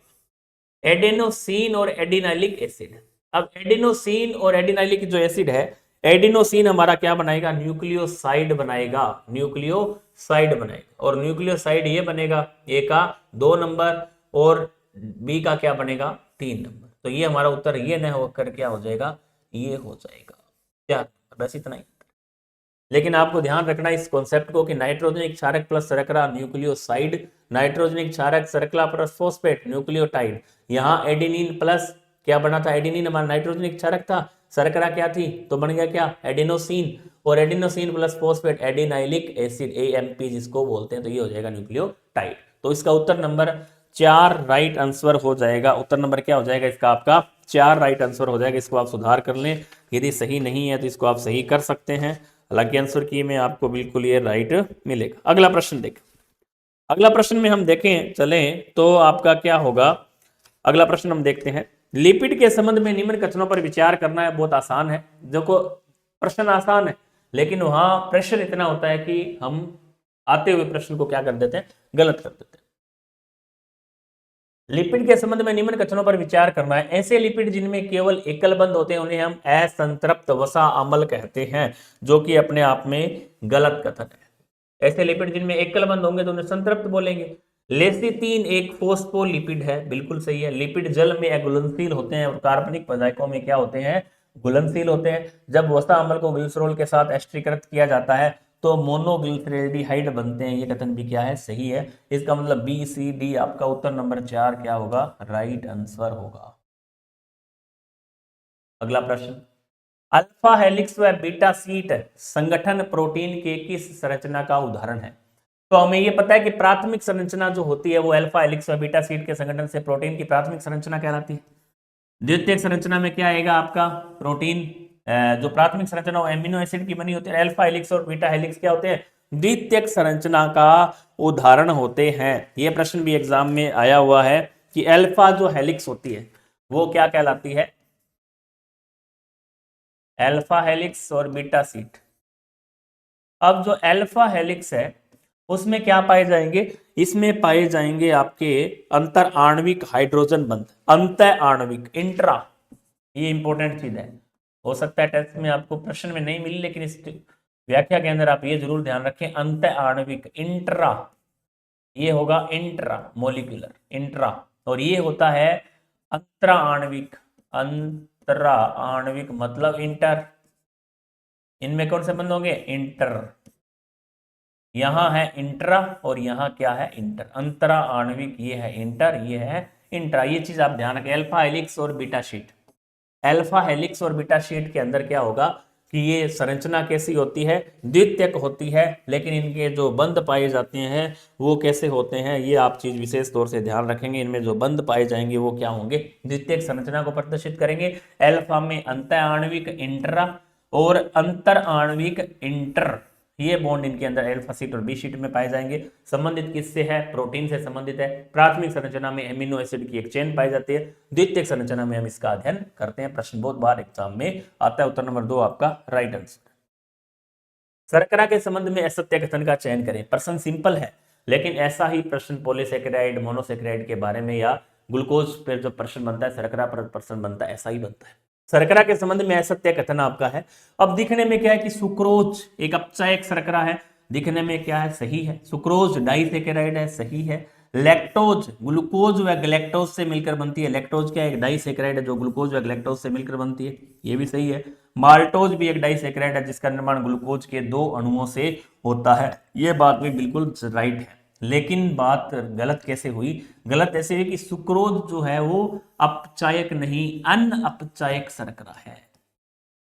एडेनोसिन और एडिनाइलिक एसिड। अब एडिनोसिन और एडिनाइलिक जो एसिड है, एडिनोसिन हमारा क्या बनाएगा, न्यूक्लियोसाइड बनाएगा, न्यूक्लियोसाइड बनाएगा। और न्यूक्लियोसाइड ये बनेगा ए का 2 नंबर और बी का क्या बनेगा 3 नंबर। तो ये हमारा उत्तर ये न होकर क्या हो जाएगा, ये हो जाएगा क्या, बस इतना ही। लेकिन आपको ध्यान रखना इस कॉन्सेप्ट को कि नाइट्रोजनिक क्षारक प्लस शर्करा न्यूक्लियोसाइड, नाइट्रोजनिक क्षारक शर्करा प्लस फॉस्फेट न्यूक्लियोटाइड। यहाँ एडेनिन प्लस क्या बना था, एडेनिन हमारा नाइट्रोजनिक क्षारक था, शर्करा क्या थी तो बन गया क्या एडिनोसिन, और adenosine plus phosphate adenylic acid AMP जिसको बोलते हैं, तो ये हो जाएगा न्यूक्लियोटाइड। तो इसका उत्तर नंबर 4 राइट आंसर हो जाएगा। उत्तर नंबर क्या हो जाएगा इसका, आपका 4 राइट आंसर हो जाएगा। इसको आप सुधार कर लें, यदि सही नहीं है तो इसको आप सही कर सकते हैं। हालांकि आंसर की में आपको बिल्कुल ये राइट मिलेगा। अगला प्रश्न देखें, अगला प्रश्न में हम देखें चलें तो आपका क्या होगा। अगला प्रश्न हम देखते हैं, लिपिड के संबंध में निम्न कथनों पर विचार करना है। बहुत आसान है, देखो प्रश्न आसान है, लेकिन वहां प्रेशर इतना होता है कि हम आते हुए प्रश्न को क्या कर देते हैं, गलत कर देते हैं। लिपिड के संबंध में निम्न कथनों पर विचार करना है। ऐसे लिपिड जिनमें केवल एकल बंध होते हैं उन्हें हम असंतृप्त वसा अम्ल कहते हैं, जो कि अपने आप में गलत कथन है। ऐसे लिपिड जिनमें एकल बंध होंगे तो उन्हें संतृप्त बोलेंगे। लेसितीन एक फोस्फोलिपिड है, बिल्कुल सही है। लिपिड जल में घुलनशील होते हैं और कार्बनिक पदार्थों में क्या होते हैं, घुलनशील होते हैं। जब वसा अम्ल को ग्लिसरॉल के साथ एस्टरीकृत किया जाता है तो मोनोग्लिसरेल्डिहाइड बनते हैं। ये कथन भी क्या है, सही है। इसका मतलब बी सी डी आपका उत्तर नंबर 4 क्या होगा, राइट आंसर होगा। अगला प्रश्न, अल्फा हेलिक्स व बीटा सीट संगठन प्रोटीन के किस संरचना का उदाहरण है। तो हमें ये पता है कि प्राथमिक संरचना जो होती है वो अल्फा हेलिक्स व बीटा सीट के संगठन से प्रोटीन की प्राथमिक संरचना कहलाती है। द्वितीयक संरचना में क्या आएगा आपका, प्रोटीन जो प्राथमिक संरचना वो एमिनो एसिड की बनी होती है। अल्फा हेलिक्स और बीटा हेलिक्स क्या होते हैं, द्वितीयक संरचना का उदाहरण होते हैं। ये प्रश्न भी एग्जाम में आया हुआ है कि अल्फा जो हेलिक्स होती है वो क्या कहलाती है, अल्फा हेलिक्स और बीटा सीट। अब जो अल्फा हेलिक्स है उसमें क्या पाए जाएंगे, इसमें पाए जाएंगे आपके अंतर आणविक हाइड्रोजन बंध, अंत आणविक इंट्रा। ये इंपॉर्टेंट चीज है, हो सकता है टेस्ट में आपको प्रश्न में नहीं मिली, लेकिन इस व्याख्या के अंदर आप ये जरूर ध्यान रखें, अंत आणविक इंट्रा, ये होगा इंट्रा मोलिकुलर इंट्रा, और ये होता है अंतरा आणविक, अंतरा आणविक मतलब इंटर। इनमें कौन से बंद होंगे, इंटर। यहां है इंट्रा और यहां क्या है, इंटर। अंतरा आणविक ये है इंटर, ये है इंट्रा। ये चीज आप ध्यान रखें। अल्फा हेलिक्स और बीटा शीट, अल्फा हेलिक्स और बीटा शीट के अंदर क्या होगा कि ये संरचना कैसी होती है, द्वितीयक होती है, लेकिन इनके जो बंध पाए जाते हैं वो कैसे होते हैं, ये आप चीज विशेष तौर से ध्यान रखेंगे। इनमें जो बंध पाए जाएंगे वो क्या होंगे, द्वितीयक संरचना को प्रदर्शित करेंगे। अल्फा में अंत आणविक इंट्रा और अंतर आणविक इंटर, ये बॉन्ड इनके अंदर अल्फा शीट और बी शीट में पाए जाएंगे। संबंधित किससे है, प्रोटीन से संबंधित है। प्राथमिक संरचना में एमिनो एसिड की एक चेन पाई जाती है, द्वितीयक संरचना में हम इसका अध्ययन करते हैं। प्रश्न बहुत बार एग्जाम में आता है। उत्तर नंबर 2 आपका राइट आंसर। शर्करा के संबंध में असत्य कथन का चयन करें। प्रश्न सिंपल है, लेकिन ऐसा ही प्रश्न पॉलीसेकेराइड मोनोसेकेराइड के बारे में या ग्लूकोज पर जो प्रश्न बनता है, शर्करा पर प्रश्न बनता है, ऐसा ही बनता है। शर्करा के संबंध में असत्य कथन आपका है। अब दिखने में क्या है कि सुक्रोज एक अपचायक शर्करा है, दिखने में क्या है, सही है। सुक्रोज डाइसेकेराइड है, सही है। लैक्टोज ग्लूकोज व ग्लैक्टोज से मिलकर बनती है। लैक्टोज क्या है, एक डाइसेकेराइड है जो ग्लूकोज व ग्लैक्टोज से मिलकर बनती है, ये भी सही है। माल्टोज भी एक डाइसेकेराइड है जिसका निर्माण ग्लूकोज के 2 अणुओं से होता है, ये बात भी बिल्कुल राइट है। लेकिन बात गलत कैसे हुई, गलत ऐसे हुई कि सुक्रोज जो है वो अपचायक नहीं, अन अपचायक शर्करा है।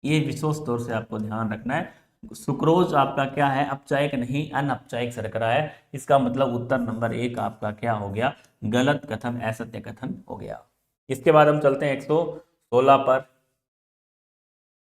ये विशेष तौर से आपको ध्यान रखना है। सुक्रोज आपका क्या है, अपचायक नहीं अनअपचायक शर्करा है। इसका मतलब उत्तर नंबर 1 आपका क्या हो गया, गलत कथन, असत्य कथन हो गया। इसके बाद हम चलते हैं 116 पर।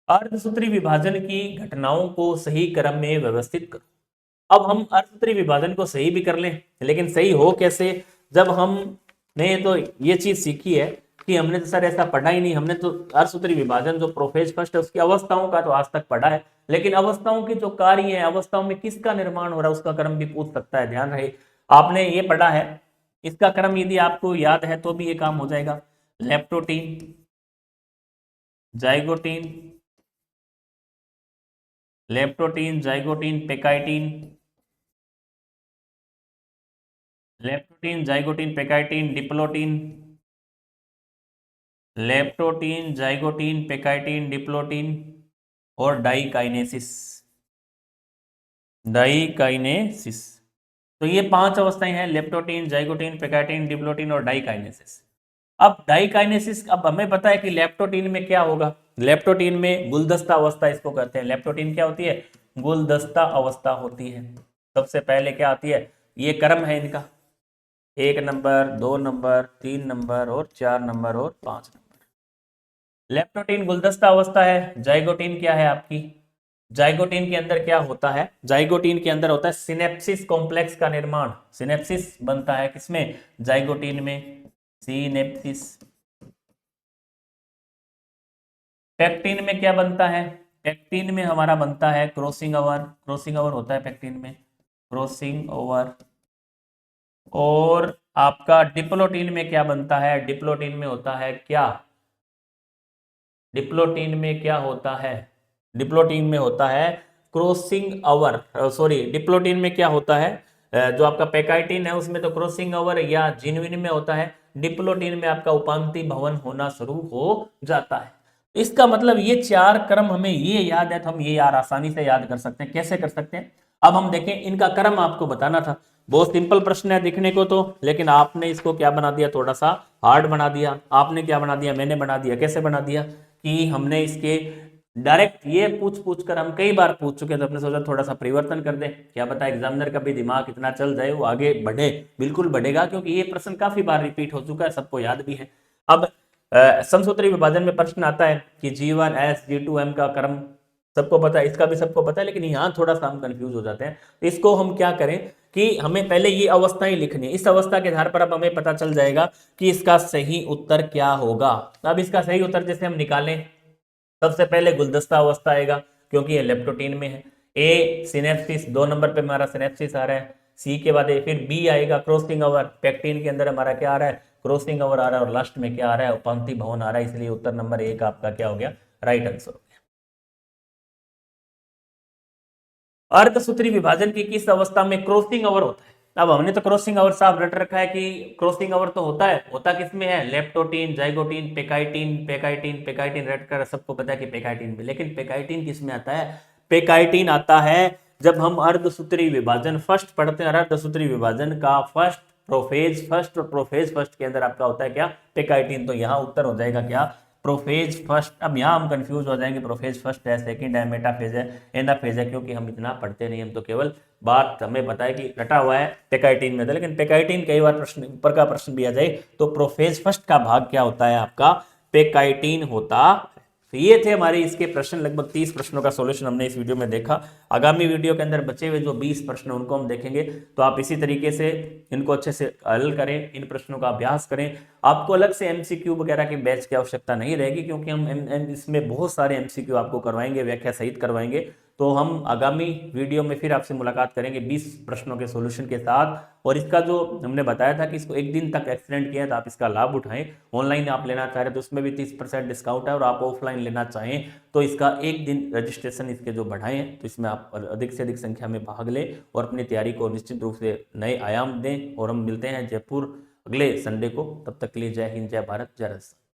अर्धसूत्री विभाजन की घटनाओं को सही क्रम में व्यवस्थित करो। अब हम अर्धसूत्री विभाजन को सही भी कर लें, लेकिन सही हो कैसे, जब हमने तो ये चीज सीखी है कि हमने तो सर ऐसा पढ़ा ही नहीं, हमने तो अर्धसूत्री विभाजन जो प्रोफेज फर्स्ट है उसकी अवस्थाओं का तो आज तक पढ़ा है, लेकिन अवस्थाओं की जो कार्य है, अवस्थाओं में किसका निर्माण हो रहा है उसका क्रम भी पूछ सकता है। ध्यान रहे, आपने ये पढ़ा है, इसका क्रम यदि आपको याद है तो भी ये काम हो जाएगा। Leptotene, zygotene, leptotene, zygotene, pachytene, leptotene, zygotene, pachytene, diplotene, leptotene, zygotene, pachytene, diplotene और डाइकाइनेसिस, डाइकाइनेसिस। तो ये 5 अवस्थाएं हैं, लेप्टोटीन, जाइगोटीन, पेकाइटीन, डिप्लोटीन और डाइकाइनेसिस। अब डाइकाइनेसिस, अब हमें पता है कि लेप्टोटीन में क्या होगा, लेप्टोटीन में गुलदस्ता अवस्था इसको कहते हैं। लेप्टोटीन क्या होती है, गुलदस्ता अवस्था होती है। सबसे पहले क्या आती है, ये क्रम है इनका, 1 नंबर, 2 नंबर, 3 नंबर और 4 नंबर और 5 नंबर। लेप्टोटीन गुलदस्ता अवस्था है। जाइगोटीन क्या है आपकी, जाइगोटीन के अंदर क्या होता है, जाइगोटीन के अंदर होता है सिनेप्सिस कॉम्प्लेक्स का निर्माण। सिनेप्सिस बनता है किसमें, जाइगोटीन में, सिनेप्सिस। पेक्टिन में क्या बनता है, पेक्टिन में हमारा बनता है क्रॉसिंग ओवर, क्रॉसिंग ओवर होता है पेक्टिन में, क्रॉसिंग ओवर। और आपका डिप्लोटीन में क्या बनता है, डिप्लोटीन में होता है क्या, डिप्लोटीन में क्या होता है, डिप्लोटीन में होता है क्रॉसिंग ओवर, सॉरी डिप्लोटीन में क्या होता है, जो आपका पेकाइटिन है उसमें तो क्रॉसिंग ओवर या जिनविन में होता है, डिप्लोटीन में आपका उपांति भवन होना शुरू हो जाता है। इसका मतलब ये 4 क्रम हमें ये याद है तो हम ये यार आसानी से याद कर सकते हैं। कैसे कर सकते हैं, अब हम देखें, इनका क्रम आपको बताना था। बहुत सिंपल प्रश्न है दिखने को तो, लेकिन आपने इसको क्या बना दिया, थोड़ा सा हार्ड बना दिया। आपने क्या बना दिया, मैंने बना दिया। कैसे बना दिया कि हमने इसके डायरेक्ट ये पूछ पूछ कर हम कई बार पूछ चुके, तो अपने सोचा थोड़ा सा परिवर्तन कर दे, क्या पता एग्जामिनर का भी दिमाग इतना चल जाए, वो आगे बढ़े। बिल्कुल बढ़ेगा, क्योंकि ये प्रश्न काफी बार रिपीट हो चुका है, सबको याद भी है। अब समसूत्री विभाजन में प्रश्न आता है कि G1S G2M का क्रम सबको पता है, इसका भी सबको पता है, लेकिन यहाँ थोड़ा सा हम कंफ्यूज हो जाते हैं। तो इसको हम क्या करें कि हमें पहले ये अवस्थाएं लिखनी है, इस अवस्था के आधार पर अब हमें पता चल जाएगा कि इसका सही उत्तर क्या होगा। अब इसका सही उत्तर जैसे हम निकालें, सबसे पहले गुलदस्ता अवस्था आएगा क्योंकि ये लेप्टोटीन में है। ए सिनेप्सिस, 2 नंबर पे हमारा सिनेप्सिस आ रहा है। सी के बाद फिर बी आएगा क्रॉसिंग ओवर, पेक्टिन के अंदर हमारा क्या आ रहा है, क्रॉसिंग ओवर आ रहा है, और लास्ट में क्या आ रहा है, उपांति भवन आ रहा है। इसलिए उत्तर नंबर 1 आपका क्या हो गया, राइट आंसर हो गया। अर्धसूत्री विभाजन की किस अवस्था में क्रॉसिंग ओवर होता है। अब हमने तो क्रॉसिंग ओवर साफ रट रखा है कि क्रॉसिंग ओवर तो होता है, होता किसमें है, लेप्टोटीन, जाइगोटीन, पेकाइटीन, पेकाइटीन, पेकाइटीन रट कर सबको पता है कि पेकाइटीन में। लेकिन पेकाइटीन किसमें आता है, पेकाइटीन आता है जब हम अर्धसूत्री विभाजन फर्स्ट पढ़ते हैं। अर्धसूत्री विभाजन का फर्स्ट प्रोफेज फर्स्ट, और प्रोफेज फर्स्ट के अंदर आपका होता है क्या, पेकाइटीन। तो यहाँ उत्तर हो जाएगा क्या, प्रोफेज फर्स्ट। अब यहाँ हम कंफ्यूज हो जाएंगे, प्रोफेज फर्स्ट है, सेकंड है, मेटाफेज है, एनाफेज है, क्योंकि हम इतना पढ़ते नहीं, हम तो केवल बात हमें पता है कि रटा हुआ है पेकाइटीन में था। लेकिन पेकाइटीन कई बार प्रश्न ऊपर का प्रश्न भी आ जाए तो प्रोफेज फर्स्ट का भाग क्या होता है आपका, पेकाइटीन होता। तो ये थे हमारे इसके प्रश्न, लगभग 30 प्रश्नों का सॉल्यूशन हमने इस वीडियो में देखा। आगामी वीडियो के अंदर बचे हुए जो 20 प्रश्न उनको हम देखेंगे। तो आप इसी तरीके से इनको अच्छे से हल करें, इन प्रश्नों का अभ्यास करें। आपको अलग से एमसीक्यू वगैरह के बैच की आवश्यकता नहीं रहेगी, क्योंकि हम इसमें बहुत सारे एमसीक्यू आपको करवाएंगे, व्याख्या सहित करवाएंगे। तो हम आगामी वीडियो में फिर आपसे मुलाकात करेंगे 20 प्रश्नों के सॉल्यूशन के साथ। और इसका जो हमने बताया था कि इसको 1 दिन तक एक्सटेंड किया है, तो आप इसका लाभ उठाएं। ऑनलाइन आप लेना चाह रहे तो उसमें भी 30% डिस्काउंट है, और आप ऑफलाइन लेना चाहें तो इसका 1 दिन रजिस्ट्रेशन इसके जो बढ़ाए हैं, तो इसमें आप अधिक से अधिक संख्या में भाग लें और अपनी तैयारी को निश्चित रूप से नए आयाम दें। और हम मिलते हैं जयपुर अगले संडे को, तब तक के लिए जय हिंद, जय भारत, जय राजस्थान।